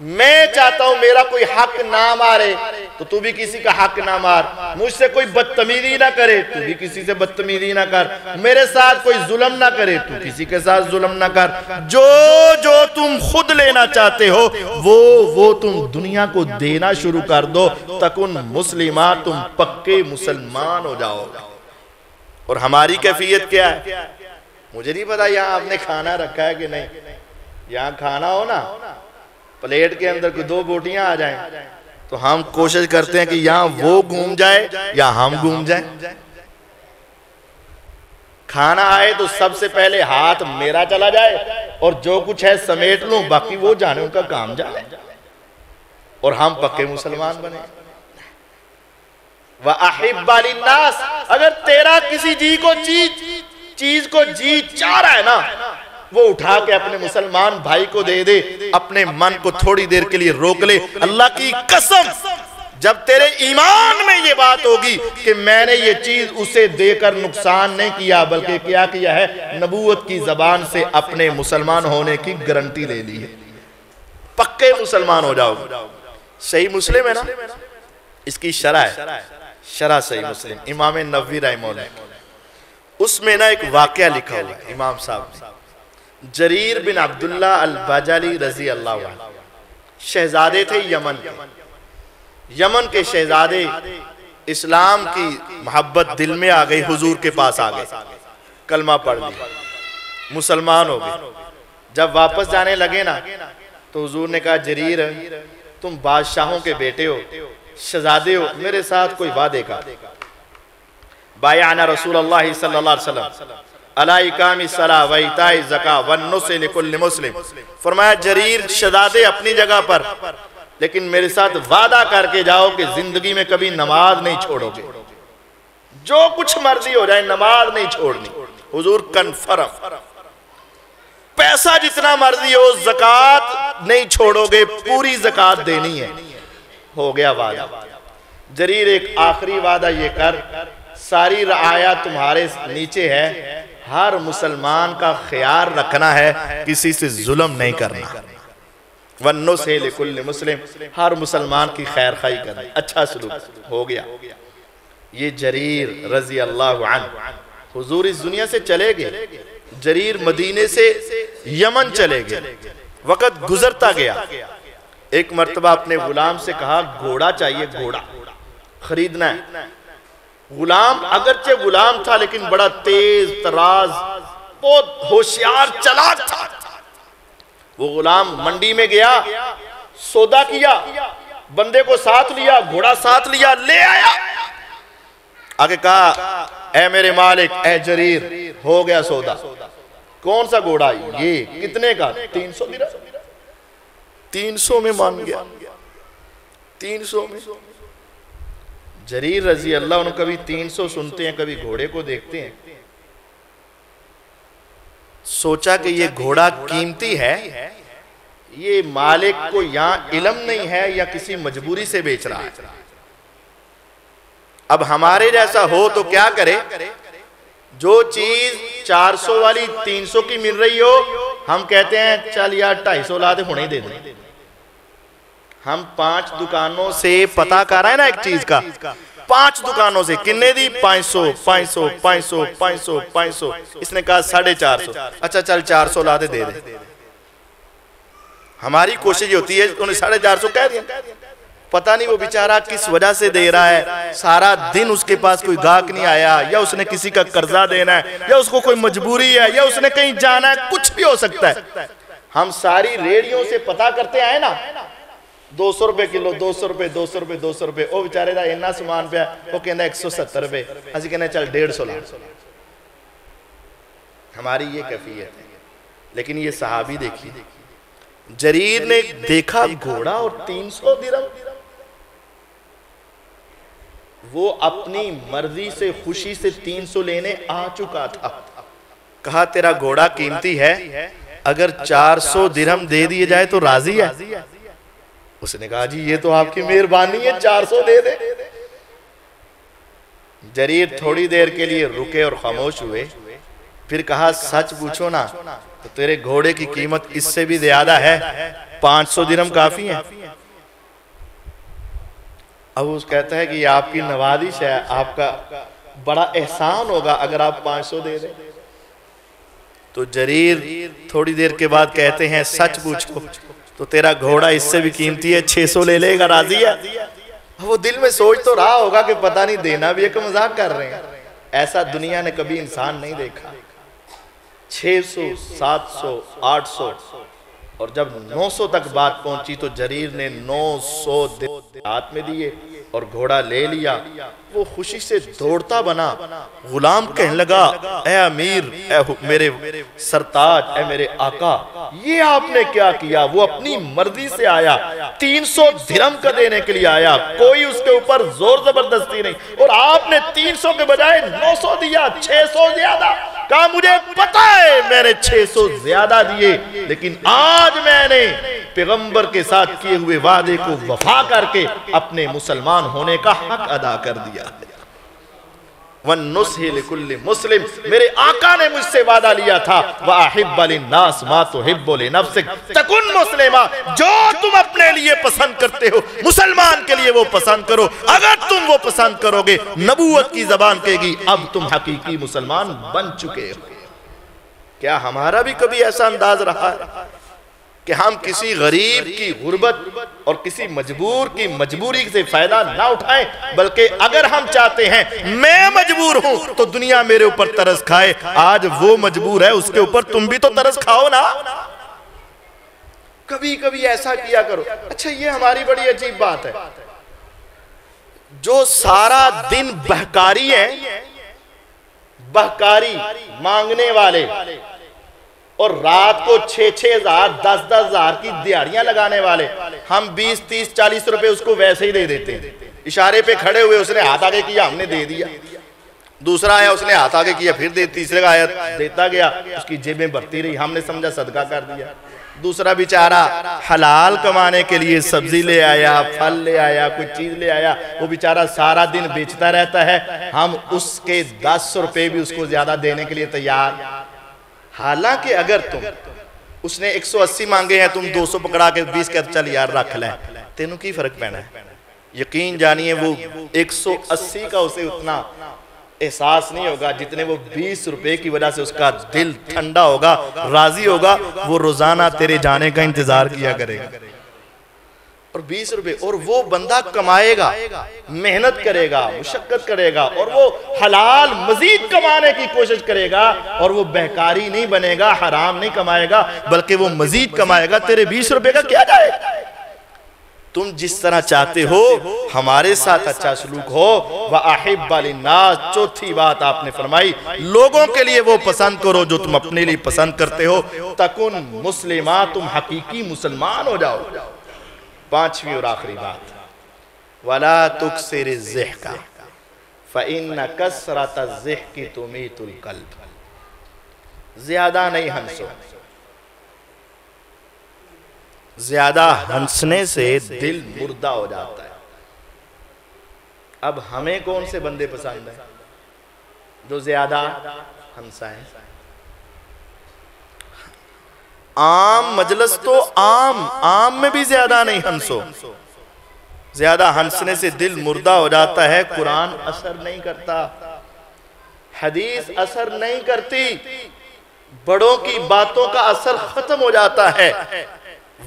میں چاہتا ہوں میرا کوئی حق نہ مارے تو تو بھی کسی کا حق نہ مار، مجھ سے کوئی بدتمیزی نہ کرے تو بھی کسی سے بدتمیزی نہ کر، میرے ساتھ کوئی ظلم نہ کرے تو کسی کے ساتھ ظلم نہ کر۔ جو تم خود لینا چاہتے ہو وہ تم دنیا کو دینا شروع کر دو، تکن مسلمہ، تم پکے مسلمان ہو جاؤ گا۔ اور ہماری کیفیت کیا ہے؟ مجھے نہیں پتا یہاں آپ نے کھانا رکھا ہے کہ نہیں، یہاں کھانا ہو نا، پلیٹ کے اندر کوئی 2 بوٹیاں آ جائیں تو ہم کوشش کرتے ہیں کہ یہاں وہ گھوم جائے یا ہم گھوم جائیں۔ کھانا آئے تو سب سے پہلے ہاتھ میرا چلا جائے اور جو کچھ ہے سمیٹ لوں، باقی وہ جانے ان کا کام جانے، اور ہم پکے مسلمان بنے۔ وَأَحِبَّ لِلنَّاسِ، اگر تیرا کسی چیز کو جی چاہ رہا ہے نا، وہ اٹھا کے اپنے مسلمان بھائی کو دے دے، اپنے من کو تھوڑی دیر کے لیے روک لے۔ اللہ کی قسم جب تیرے ایمان میں یہ بات ہوگی کہ میں نے یہ چیز اسے دے کر نقصان نہیں کیا بلکہ کیا ہے، نبوت کی زبان سے اپنے مسلمان ہونے کی گارنٹی لے لی ہے، پکے مسلمان ہو جاؤ گے۔ صحیح مسلم ہے نا، اس کی شرح ہے، شرح صحیح مسلم، امام نووی رحمہ اللہ، اس میں نا ایک واقعہ لکھا ہوا ہے امام صاحب نے۔ جریر بن عبداللہ البجلی رضی اللہ عنہ شہزادے تھے یمن کے شہزادے، اسلام کی محبت دل میں آ گئی، حضور کے پاس آ گئے، کلمہ پڑھ لیا، مسلمان ہو گئے۔ جب واپس جانے لگے نا تو حضور نے کہا جریر تم بادشاہوں کے بیٹے ہو، شہزادے ہو، میرے ساتھ کوئی وعدے کا۔ بایعنا رسول اللہ صلی اللہ علیہ وسلم علی اقام الصلاۃ و ایتاء الزکاۃ والنصح لکل مسلم، فرمایا جریر شہزادے اپنی جگہ پر، لیکن میرے ساتھ وعدہ کر کے جاؤ کہ زندگی میں کبھی نماز نہیں چھوڑو گے، جو کچھ مرضی ہو جائے نماز نہیں چھوڑنی۔ حضور کنفرم، پیسہ جتنا مرضی ہو زکوٰۃ نہیں چھوڑو گے، پوری زکوٰۃ دینی ہے۔ ہو گیا وعدہ۔ جریر ایک آخری وعدہ یہ کر، ساری رعایا تمہارے نیچے ہے، ہر مسلمان کا خیال رکھنا ہے، کسی سے ظلم نہیں کرنا، وَالنُّصْحِ لِكُلِّ مسلم، ہر مسلمان کی خیر خواہی کرنا، اچھا سلوک۔ ہو گیا۔ یہ جریر رضی اللہ عنہ حضور اس دنیا سے چلے گئے، جریر مدینے سے یمن چلے گئے، وقت گزرتا گیا، ایک مرتبہ اپنے غلام سے کہا گھوڑا چاہیے، گھوڑا خریدنا ہے۔ غلام اگرچہ غلام تھا لیکن بڑا تیز تراز، بہت ہوشیار چلاک تھا۔ وہ غلام منڈی میں گیا، سودا کیا، بندے کو ساتھ لیا، گھوڑا ساتھ لیا، لے آیا، آگے کہا اے میرے مالک، اے جریر، ہو گیا سودا۔ کون سا گھوڑا؟ یہ کتنے کا؟ 300 درہم۔ 300 میں مان گیا، 300 میں۔ جریر رضی اللہ عنہ کبھی 300 سنتے ہیں، کبھی گھوڑے کو دیکھتے ہیں، سوچا کہ یہ گھوڑا قیمتی ہے، یہ مالک کو یہاں علم نہیں ہے یا کسی مجبوری سے بیچ رہا ہے۔ اب ہمارے جیسا ہو تو کیا کرے؟ جو چیز 400 والی 300 کی مل رہی ہو، ہم کہتے ہیں چل یار 250 لا دے، ہونے ہی دے دیں۔ ہم 5 دکانوں سے پتہ کر رہے ہیں نا ایک چیز کا، 5 دکانوں سے کنے دی؟ 500 500 500 500 500، اس نے کہا 450، اچھا چل 400 لا دے، دے دے۔ ہماری کوشش یہ ہوتی ہے انہیں 450 کہہ دیا، پتہ نہیں وہ بیچارہ کس وجہ سے دے رہا ہے، سارا دن اس کے پاس کوئی گاہک نہیں آیا، یا اس نے کسی کا قرضہ دینا ہے، یا اس کو کوئی مجبوری ہے، یا اس نے کہیں جانا ہے، کچھ بھی ہو سکتا ہے۔ ہم ساری ریڑیوں سے پتہ کرتے آئے نا، 200 روپے کلو، 200 روپے 200 روپے 200 روپے، وہ بیچارے دا اتنا سامان پہ وہ کہنا 170 روپے، اسی کہنا چل 150 لا۔ ہماری یہ کیفیت ہے۔ لیکن یہ صحابی دیکھیے، جریر نے دیکھا گھوڑا اور 300 درہم، وہ اپنی مرضی سے خوشی سے 300 لینے آ چکا تھا۔ کہا تیرا گھوڑا قیمتی ہے، اگر 400 درہم دے دیے جائے تو راضی ہے؟ اس نے کہا جی یہ تو آپ کی مہربانی ہے، 400 دے دے۔ جریر تھوڑی دیر کے لیے رکے اور خاموش ہوئے، پھر کہا سچ پوچھو نا تو تیرے گھوڑے کی قیمت اس سے بھی زیادہ ہے، 500 درہم کافی ہیں؟ اب اس کہتا ہے کہ یہ آپ کی نوازش ہے، آپ کا بڑا احسان ہوگا اگر آپ 500 دے دیں۔ تو جریر تھوڑی دیر کے بعد کہتے ہیں سچ پوچھو تو تیرا گھوڑا اس سے بھی قیمتی ہے، 600 لے لے گا، راضی ہے؟ وہ دل میں سوچ تو رہا ہوگا کہ پتہ نہیں دینا بھی ہے کہ مذاق کر رہے ہیں۔ ایسا دنیا نے کبھی انسان نہیں دیکھا۔ 600 700 800 اور جب 900 تک بات پہنچی تو جریر نے 900 ہاتھ میں دیے اور گھوڑا لے لیا۔ وہ خوشی سے دوڑتا بنا، غلام کہنے لگا اے امیر، اے میرے سرتاج، اے میرے آقا، یہ آپ نے کیا کیا؟ وہ اپنی مرضی سے آیا، 300 درہم کا دینے کے لیے آیا، کوئی اس کے اوپر زور زبردستی نہیں، اور آپ نے 300 کے بجائے 900 دیا، 600 زیادہ۔ کہا مجھے پتا ہے میں نے 600 زیادہ دیے، لیکن آج میں نے پیغمبر کے ساتھ کیے ہوئے وعدے کو وفا کر کے اپنے مسلمان ہونے کا حق ادا کر دیا۔ وَالنُّصْحِ لِكُلِّ مسلم، میرے آقا نے مجھ سے وعدہ لیا تھا وَأَحِبَّ لِلنَّاسِ مَا تُحِبُّ لِنَفْسِكَ، تَكُنْ مُسْلِمًا، جو تم اپنے لیے پسند کرتے ہو مسلمان کے لیے وہ پسند کرو۔ اگر تم وہ پسند کرو گے، نبوت کی زبان کہے گی اب تم حقیقی مسلمان بن چکے ہو۔ کیا ہمارا بھی کبھی ایسا انداز رہا ہے کہ ہم کسی غریب کی غربت اور کسی مجبور کی مجبوری سے فائدہ نہ اٹھائیں، بلکہ اگر ہم چاہتے ہیں میں مجبور ہوں تو دنیا میرے اوپر ترس کھائے، آج وہ مجبور ہے اس کے اوپر تم بھی تو ترس کھاؤ نا۔ کبھی کبھی ایسا کیا کرو۔ اچھا یہ ہماری بڑی عجیب بات ہے، جو سارا دن بہکاری ہے، بہکاری مانگنے والے، اور رات کو 6-6 ہزار 10-10 ہزار کی دیہڑیاں لگانے والے، ہم 20-30-40 روپے اس کو ویسے ہی دے دیتے ہیں۔ اشارے پہ کھڑے ہوئے اس نے ہاتھ آگے کیا، ہم نے دے دیا۔ دوسرا آیا اس نے ہاتھ آگے کیا، پھر تیسرے کا آیا دیتا گیا، اس کی جیبیں بھرتی رہی، ہم نے سمجھا صدقہ کر دیا۔ دوسرا بیچارہ حلال کمانے کے لیے سبزی لے آیا، پھل لے آیا، کوئی چیز لے آیا، وہ بیچارہ سارا دن بیچتا رہتا ہے، ہم اس کے 10 روپے بھی اس کو زیادہ دینے کے لیے تیار۔ حالانکہ اگر تم اس نے 180 مانگے ہیں، تم 200 پکڑا کے 20 کہتے چل یار رکھ لیں، تینوں کی فرق پینا ہے؟ یقین جانیے وہ 180 کا اسے اتنا احساس نہیں ہوگا جتنے وہ 20 روپے کی وجہ سے اس کا دل ٹھنڈا ہوگا، راضی ہوگا، وہ روزانہ تیرے جانے کا انتظار کیا کرے گا۔ اور 20 روپے، اور وہ بندہ کمائے گا، محنت کرے گا، مشقت کرے گا، اور وہ حلال مزید کمانے کی کوشش کرے گا، اور وہ بہکاری نہیں بنے گا، حرام نہیں کمائے گا، بلکہ وہ مزید کمائے گا۔ تیرے 20 روپے کا کیا جائے؟ تم جس طرح چاہتے ہو ہمارے ساتھ اچھا سلوک ہو۔ وَأَحِبَّ لِلنَّاسِ، چوتھی بات آپ نے فرمائی، لوگوں کے لیے وہ پسند کرو جو تم اپنے لیے پسند کرتے ہو۔ تکن مسلمہ، تم حقیقی مسلمان ہو جاؤ۔ پانچویں اور آخری بات، وَلَا تُكْسِرِ الزِّحْكَ فَإِنَّ كَسْرَةَ الزِّحْكِ تُمِيتُ الْقَلْبِ، زیادہ نہیں ہنسو۔ زیادہ ہنسنے سے دل مردہ ہو جاتا ہے۔ اب ہمیں کون سے بندے پسند ہیں؟ جو زیادہ ہنسا ہے۔ عام مجلس تو عام میں بھی زیادہ نہیں ہنسو۔ زیادہ ہنسنے سے دل مردہ ہو جاتا ہے۔ قرآن اثر نہیں کرتا، حدیث اثر نہیں کرتی، بڑوں کی باتوں کا اثر ختم ہو جاتا ہے،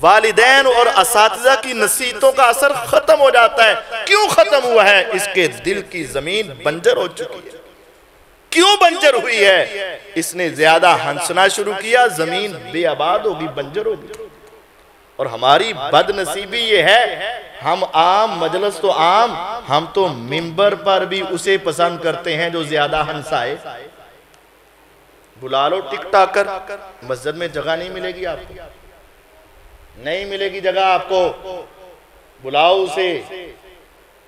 والدین اور اساتذہ کی نصیحتوں کا اثر ختم ہو جاتا ہے۔ کیوں ختم ہوا ہے؟ اس کے دل کی زمین بنجر ہو چکی ہے۔ کیوں بنجر ہوئی ہے؟ اس نے زیادہ ہنسنا شروع کیا، زمین بے آباد ہوگی، بنجر ہوگی۔ اور ہماری بد نصیبی یہ ہے، ہم عام مجلس تو عام، ہم تو منبر پر بھی اسے پسند کرتے ہیں جو زیادہ ہنسائے۔ بلا لو ٹک ٹاکر، مسجد میں جگہ نہیں ملے گی آپ کو، نہیں ملے گی جگہ آپ کو۔ بلاؤ اسے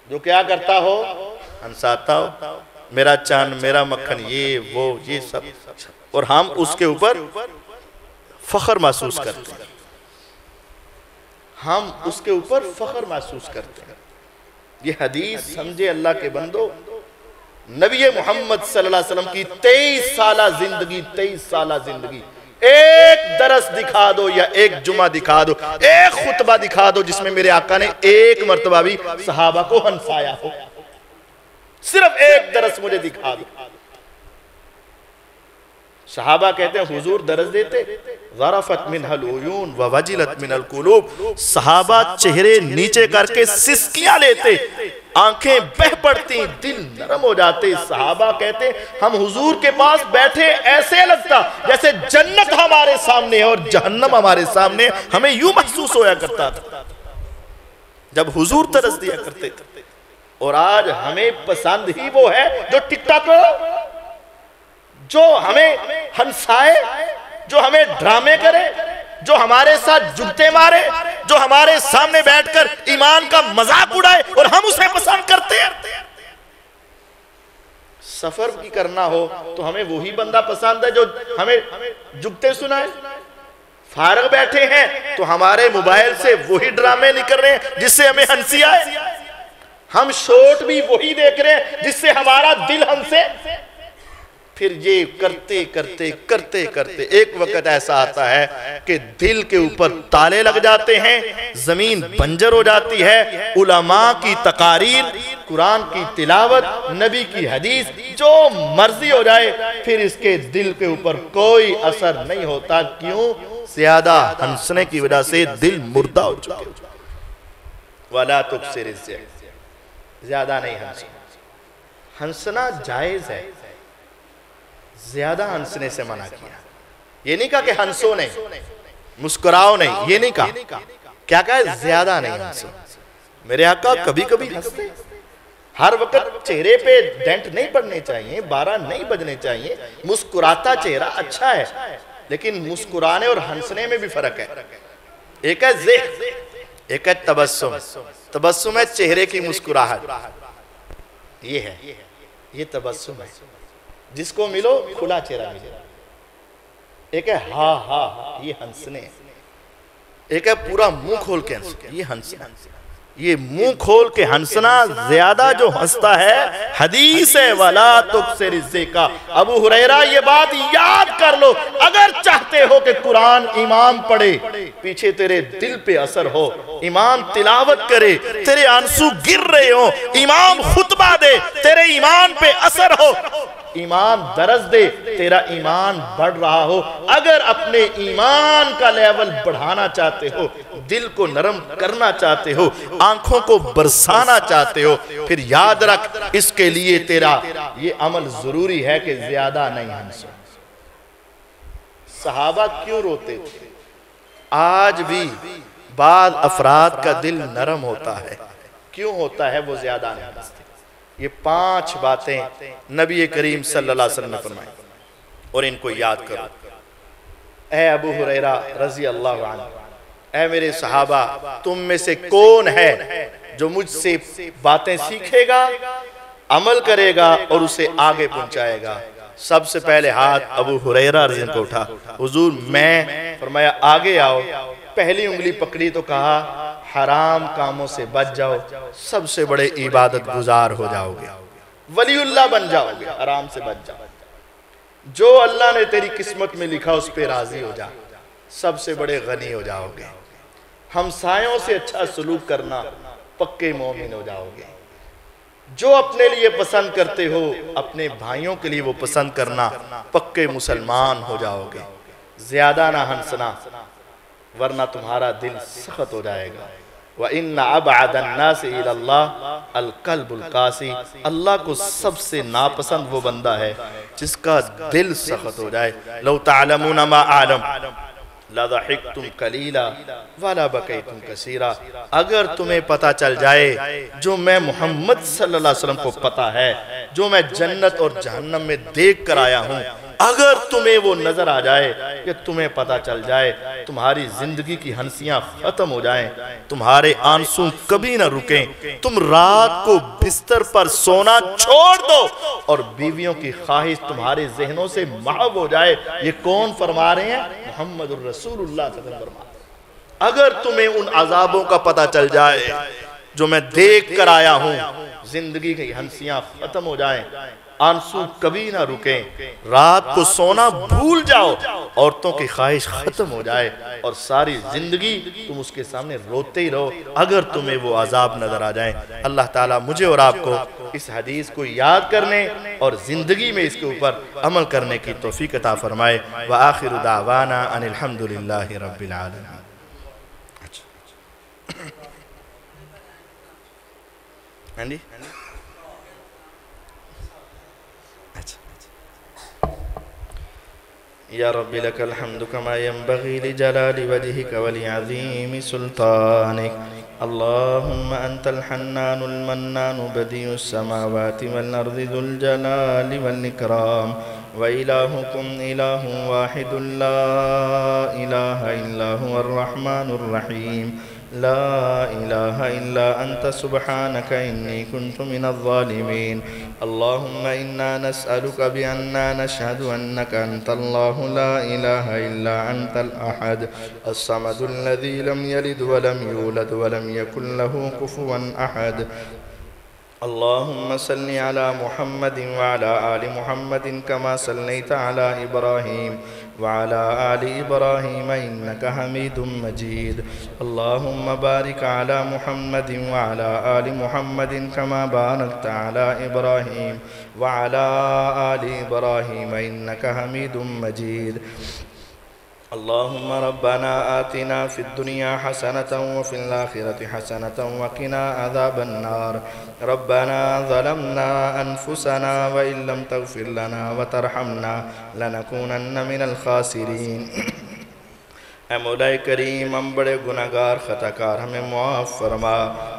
جو کیا کرتا ہو، ہنساتا ہو، میرا چاند میرا مکھن، یہ وہ یہ سب، اور ہم اس کے اوپر فخر محسوس کرتے ہیں۔ ہم اس کے اوپر فخر محسوس کرتے ہیں۔ یہ حدیث سمجھے اللہ کے بندو، نبی محمد صلی اللہ علیہ وسلم کی 23 سالہ زندگی، ایک درس دکھا دو یا ایک جمعہ دکھا دو، ایک خطبہ دکھا دو جس میں میرے آقا نے ایک مرتبہ بھی صحابہ کو ہنسایا ہو۔ صرف ایک درس مجھے دکھا دو۔ صحابہ کہتے ہیں حضور درس دیتے، ظرفت منہ العیون ووجلت من القلوب، صحابہ چہرے نیچے کر کے سسکیاں لیتے، آنکھیں بہ پڑتی، دل نرم ہو جاتے۔ صحابہ کہتے ہم حضور کے پاس بیٹھے ایسے لگتا جیسے جنت ہمارے سامنے ہے اور جہنم ہمارے سامنے، ہمیں یوں محسوس ہویا کرتا تھا جب حضور درس دیا کرتے تھے۔ اور آج ہمیں پسند ہی وہ ہے جو ٹک ٹاک، جو ہمیں ہنسائے، جو ہمیں ڈرامے کرے، جو ہمارے ساتھ جگتے مارے، جو ہمارے سامنے بیٹھ کر ایمان کا مذاق اڑائے، اور ہم اسے پسند کرتے ہیں۔ سفر بھی کرنا ہو تو ہمیں وہی بندہ پسند ہے جو ہمیں جگتے سنائے۔ فارغ بیٹھے ہیں تو ہمارے موبائل سے وہی ڈرامے نکل رہے ہیں جس سے ہمیں ہنسی آئے۔ ہم شوٹ بھی وہی دیکھ رہے ہیں جس سے ہمارا دل ہنسے۔ پھر یہ کرتے کرتے ایک وقت ایسا آتا ہے کہ دل کے اوپر تالے لگ جاتے ہیں، زمین بنجر ہو جاتی ہے۔ علماء کی تقاریر، قرآن کی تلاوت، نبی کی حدیث، جو مرضی ہو جائے، پھر اس کے دل کے اوپر کوئی اثر نہیں ہوتا۔ کیوں؟ زیادہ ہنسنے کی وجہ سے دل مردہ ہو چکے۔ وَلَا تُكْسِرِ الزِّحْكَ، زیادہ نہیں ہنسنا۔ ہنسنا جائز ہے، زیادہ ہنسنے سے منع کیا۔ یہ نہیں کہا کہ ہنسو نہیں، مسکراؤ نہیں، یہ نہیں کہا۔ کیا کہا ہے؟ زیادہ نہیں ہنسو۔ میرے آقا کبھی کبھی ہنستے، ہر وقت چہرے پہ ڈینٹ نہیں پڑنے چاہیے، 12 نہیں بجنے چاہیے۔ مسکراتا چہرہ اچھا ہے، لیکن مسکرانے اور ہنسنے میں بھی فرق ہے۔ ایک ہے ضحک، ایک ہے تبسم۔ تبسم ہے چہرے کی مسکراہٹ، یہ ہے، یہ تبسم ہے، جس کو ملو کھلا چہرہ ملے۔ ایک ہے ہاں ہاں، یہ ہنسنے۔ ایک ہے پورا منہ کھول کے ہنسنا، یہ ہنسنا۔ یہ منہ کھول کے ہنسنا، زیادہ جو ہنستا ہے، حدیث ہے وَلَا تُكْسِرِ الزِّحْكَ۔ ابو ہریرہ یہ بات یاد کر لو. اگر چاہتے ہو کہ قرآن امام پڑھے, پیچھے تیرے دل پہ اثر ہو, امام تلاوت کرے, تیرے آنسو گر رہے ہو, امام خطبہ دے, تیرے ایمان پہ اثر ہو, امام درس دے, تیرا ایمان بڑھ رہا ہو. اگر اپنے ایمان کا لیول بڑھانا چاہتے ہو, دل کو نرم کرنا چاہتے ہو, آنکھوں کو برسانا چاہتے ہو, پھر یاد رکھ اس کے لیے تیرا یہ عمل ضروری ہے کہ زیادہ نہیں ہنسو. صحابہ کیوں روتے تھے؟ آج بھی بعض افراد کا دل نرم ہوتا ہے. کیوں ہوتا ہے؟ وہ زیادہ نہیں ہنستے. یہ 5 باتیں نبی کریم صلی اللہ علیہ وسلم نے فرمائی اور ان کو یاد کرو. اے ابو ہریرہ رضی اللہ عنہ, اے میرے صحابہ, تم میں سے کون ہے جو مجھ سے باتیں سیکھے گا, عمل کرے گا اور اسے آگے پہنچائے گا؟ سب سے پہلے ہاتھ ابو ہریرہ رضی اللہ عنہ کو اٹھا. حضور میں. فرمایا آگے آؤ. پہلی انگلی پکڑی تو کہا حرام کاموں سے بچ جاؤ, سب سے بڑے عبادت گزار ہو جاؤ گے, ولی اللہ بن جاؤ گے. حرام سے بچ جاؤ. جو اللہ نے تیری قسمت میں لکھا اس پہ راضی ہو جا, سب سے بڑے غنی ہو جاؤ گے. ہمسایوں سے اچھا سلوک کرنا, پکے مومن ہو جاؤ گے. جو اپنے لیے پسند کرتے ہو اپنے بھائیوں کے لیے وہ پسند کرنا, پکے مسلمان ہو جاؤ گے. زیادہ نہ ہنسنا ورنہ تمہارا دل سخت ہو جائے گا. وَإِنَّ أَبْعَدَ النَّاسِ إِلَى اللَّهِ الْقَلْبُ الْقَاسِي. اللہ کو سب سے ناپسند وہ بندہ ہے جس کا دل سخت ہو جائے. لَوْ تَعْلَمُونَ مَا أَعْلَمُ لَضَحِكْتُمْ قَلِيلًا وَلَا بَكَيْتُمْ كَثِيرًا. اگر تمہیں پتہ چل جائے جو میں محمد صلی اللہ علیہ وسلم کو پتہ ہے, جو میں جنت اور جہنم میں دیکھ کر آیا ہوں, اگر تمہیں وہ نظر آ جائے, کہ تمہیں پتہ چل جائے, تمہاری زندگی کی ہنسیاں ختم ہو جائیں, تمہارے آنسو کبھی نہ رکیں, تم رات کو بستر پر سونا چھوڑ دو اور بیویوں کی خواہش تمہارے ذہنوں سے محو ہو جائے. یہ کون فرما رہے ہیں؟ محمد الرسول اللہ صلی اللہ علیہ وسلم. اگر تمہیں ان عذابوں کا پتہ چل جائے جو میں دیکھ کر آیا ہوں, زندگی کی ہنسیاں ختم ہو جائیں, آنسو کبھی نہ رکیں, رات کو سونا بھول جاؤ, عورتوں کی خواہش ختم ہو جائے اور ساری زندگی تم اس کے سامنے روتے ہی رہو, اگر تمہیں وہ عذاب نظر آ جائیں. اللہ تعالیٰ مجھے اور آپ کو اس حدیث کو یاد کرنے اور زندگی میں اس کے اوپر عمل کرنے کی توفیق عطا فرمائے. وآخر دعوانا ان الحمدللہ رب العالمین. یا رب لک الحمد کما ینبغی لجلال وجہک ولعظیم سلطانک. اللہم انت الحنان المنان بدیع السماوات والارض ذو الجلال والاکرام. وإلہکم الہ واحد لا الہ الا هو الرحمن الرحیم. لا الہ الا انت سبحانک انی کنت من الظالمین. اللہم انا نسألک بأننا نشہد انک انت اللہ لا الہ الا انت الاحد الصمد الذی لم یلد ولم یولد ولم یکن له کفوا احد. اللہم صلی علی محمد وعلی آل محمد کما صلیت علی ابراہیم وعلى آل إبراهيم إنك حميد مجيد. اللهم بارك على محمد وعلى آل محمد كما باركت على إبراهيم وعلى آل إبراهيم إنك حميد مجيد. اللهم ربنا آتنا في الدنيا حسنة وفي الآخرة حسنة وقنا عذاب النار. ربنا ظلمنا أنفسنا وإن لم تغفر لنا وترحمنا لنكونن من الخاسرين. اے مولا کریم ہم بڑے گناہگار خطاکار، ہمیں معاف فرما،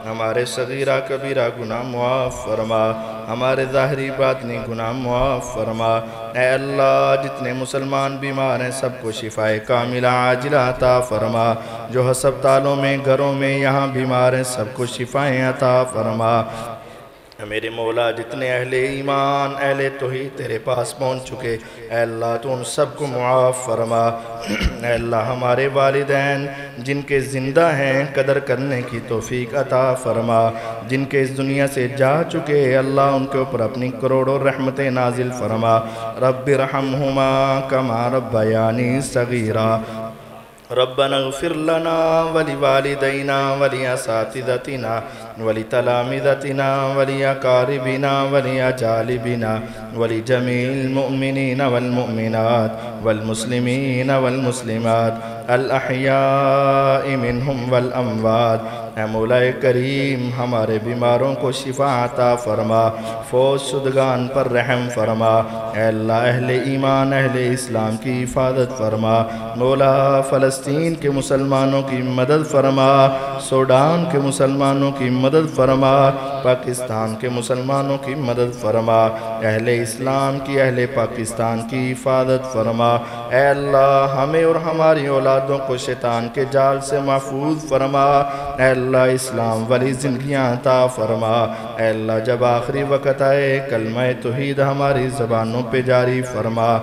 ہمارے صغیرہ کبیرہ گناہ معاف فرما، ہمارے ظاہری باطنی گناہ معاف فرما۔ اے اللہ جتنے مسلمان بیمار ہیں سب کو شفاء کاملہ عاجلہ عطا فرما، جو ہسپتالوں میں گھروں میں یہاں بیمار ہیں سب کو شفاء عطا فرما۔ اے میرے مولا جتنے اہل ایمان اہل توحید تیرے پاس پہنچ چکے اے اللہ تو ان سب کو معاف فرما اے اللہ ہمارے والدین جن کے زندہ ہیں قدر کرنے کی توفیق عطا فرما جن کے اس دنیا سے جا چکے اے اللہ ان کے اوپر اپنی کروڑوں رحمتیں نازل فرما رب ارحمہما کما ربیانی صغیرا ربنا اغفر لنا ولوالدينا ولأساتذتنا ولتلامذتنا ولأقاربنا ولأجالبنا ولجميع المؤمنين والمؤمنات والمسلمين والمسلمات الأحياء منهم والأموات اے مولا کریم ہمارے بیماروں کو شفا عطا فرما فوت شدگان پر رحم فرما اے اللہ اہل ایمان اہل اسلام کی حفاظت فرما مولا فلسطین کے مسلمانوں کی مدد فرما سوڈان کے مسلمانوں کی مدد فرما پاکستان کے مسلمانوں کی مدد فرما اہل اسلام کی اہل پاکستان کی حفاظت فرما اے اللہ ہمیں اور ہماری اولادوں کو شیطان کے جال سے محفوظ فرما اے اللہ اسلام والی زندگیاں عطا فرما اے اللہ جب آخری وقت آئے کلمہ توحید ہماری زبانوں پہ جاری فرما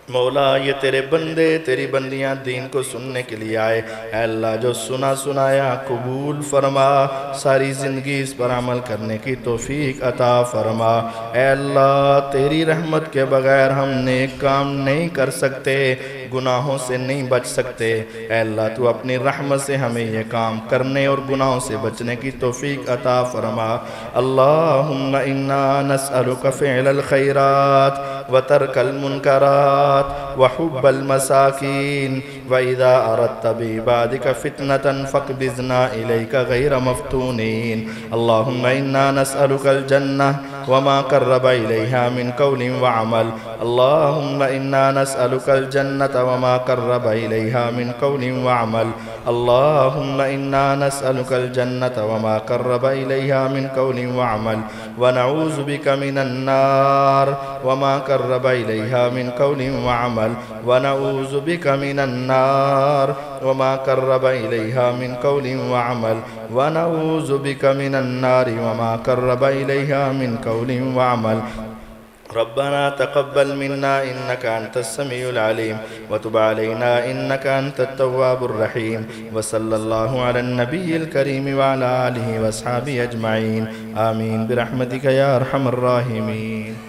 مولا یہ تیرے بندے تیری بندیاں دین کو سننے کے لیے آئے اے اللہ جو سنا سنایا قبول فرما ساری زندگی اس پر عمل کرنے کی توفیق عطا فرما اے اللہ تیری رحمت کے بغیر ہم نیک کام نہیں کر سکتے گناہوں سے نہیں بچ سکتے اے اللہ تو اپنی رحمت سے ہمیں یہ کام کرنے اور گناہوں سے بچنے کی توفیق عطا فرما اللہم انا نسألک فعل الخیرات وترک المنکرات وحب المساکین وإذا أردت بعبادك فتنة فاقبضنا إليك غير مفتونين اللهم إنا نسألك الجنة وما قرب إليها من قول وعمل اللهم إنا نسألك الجنة وما قرب إليها من قول وعمل اللهم إنا نسألك الجنة وما قرب إليها من قول وعمل ونعوذ بك من النار وما قرب إليها من قول وعمل ونعوذ بك من النار وما قرب إليها من قول وعمل ونعوذ بك من النار وما قرب إليها من قول وعمل ربنا تقبل منا إنك أنت السميع العليم وتب علينا إنك أنت التواب الرحيم وصلى الله على النبي الكريم وعلى آله وأصحابه أجمعين آمين برحمتك يا أرحم الراحمين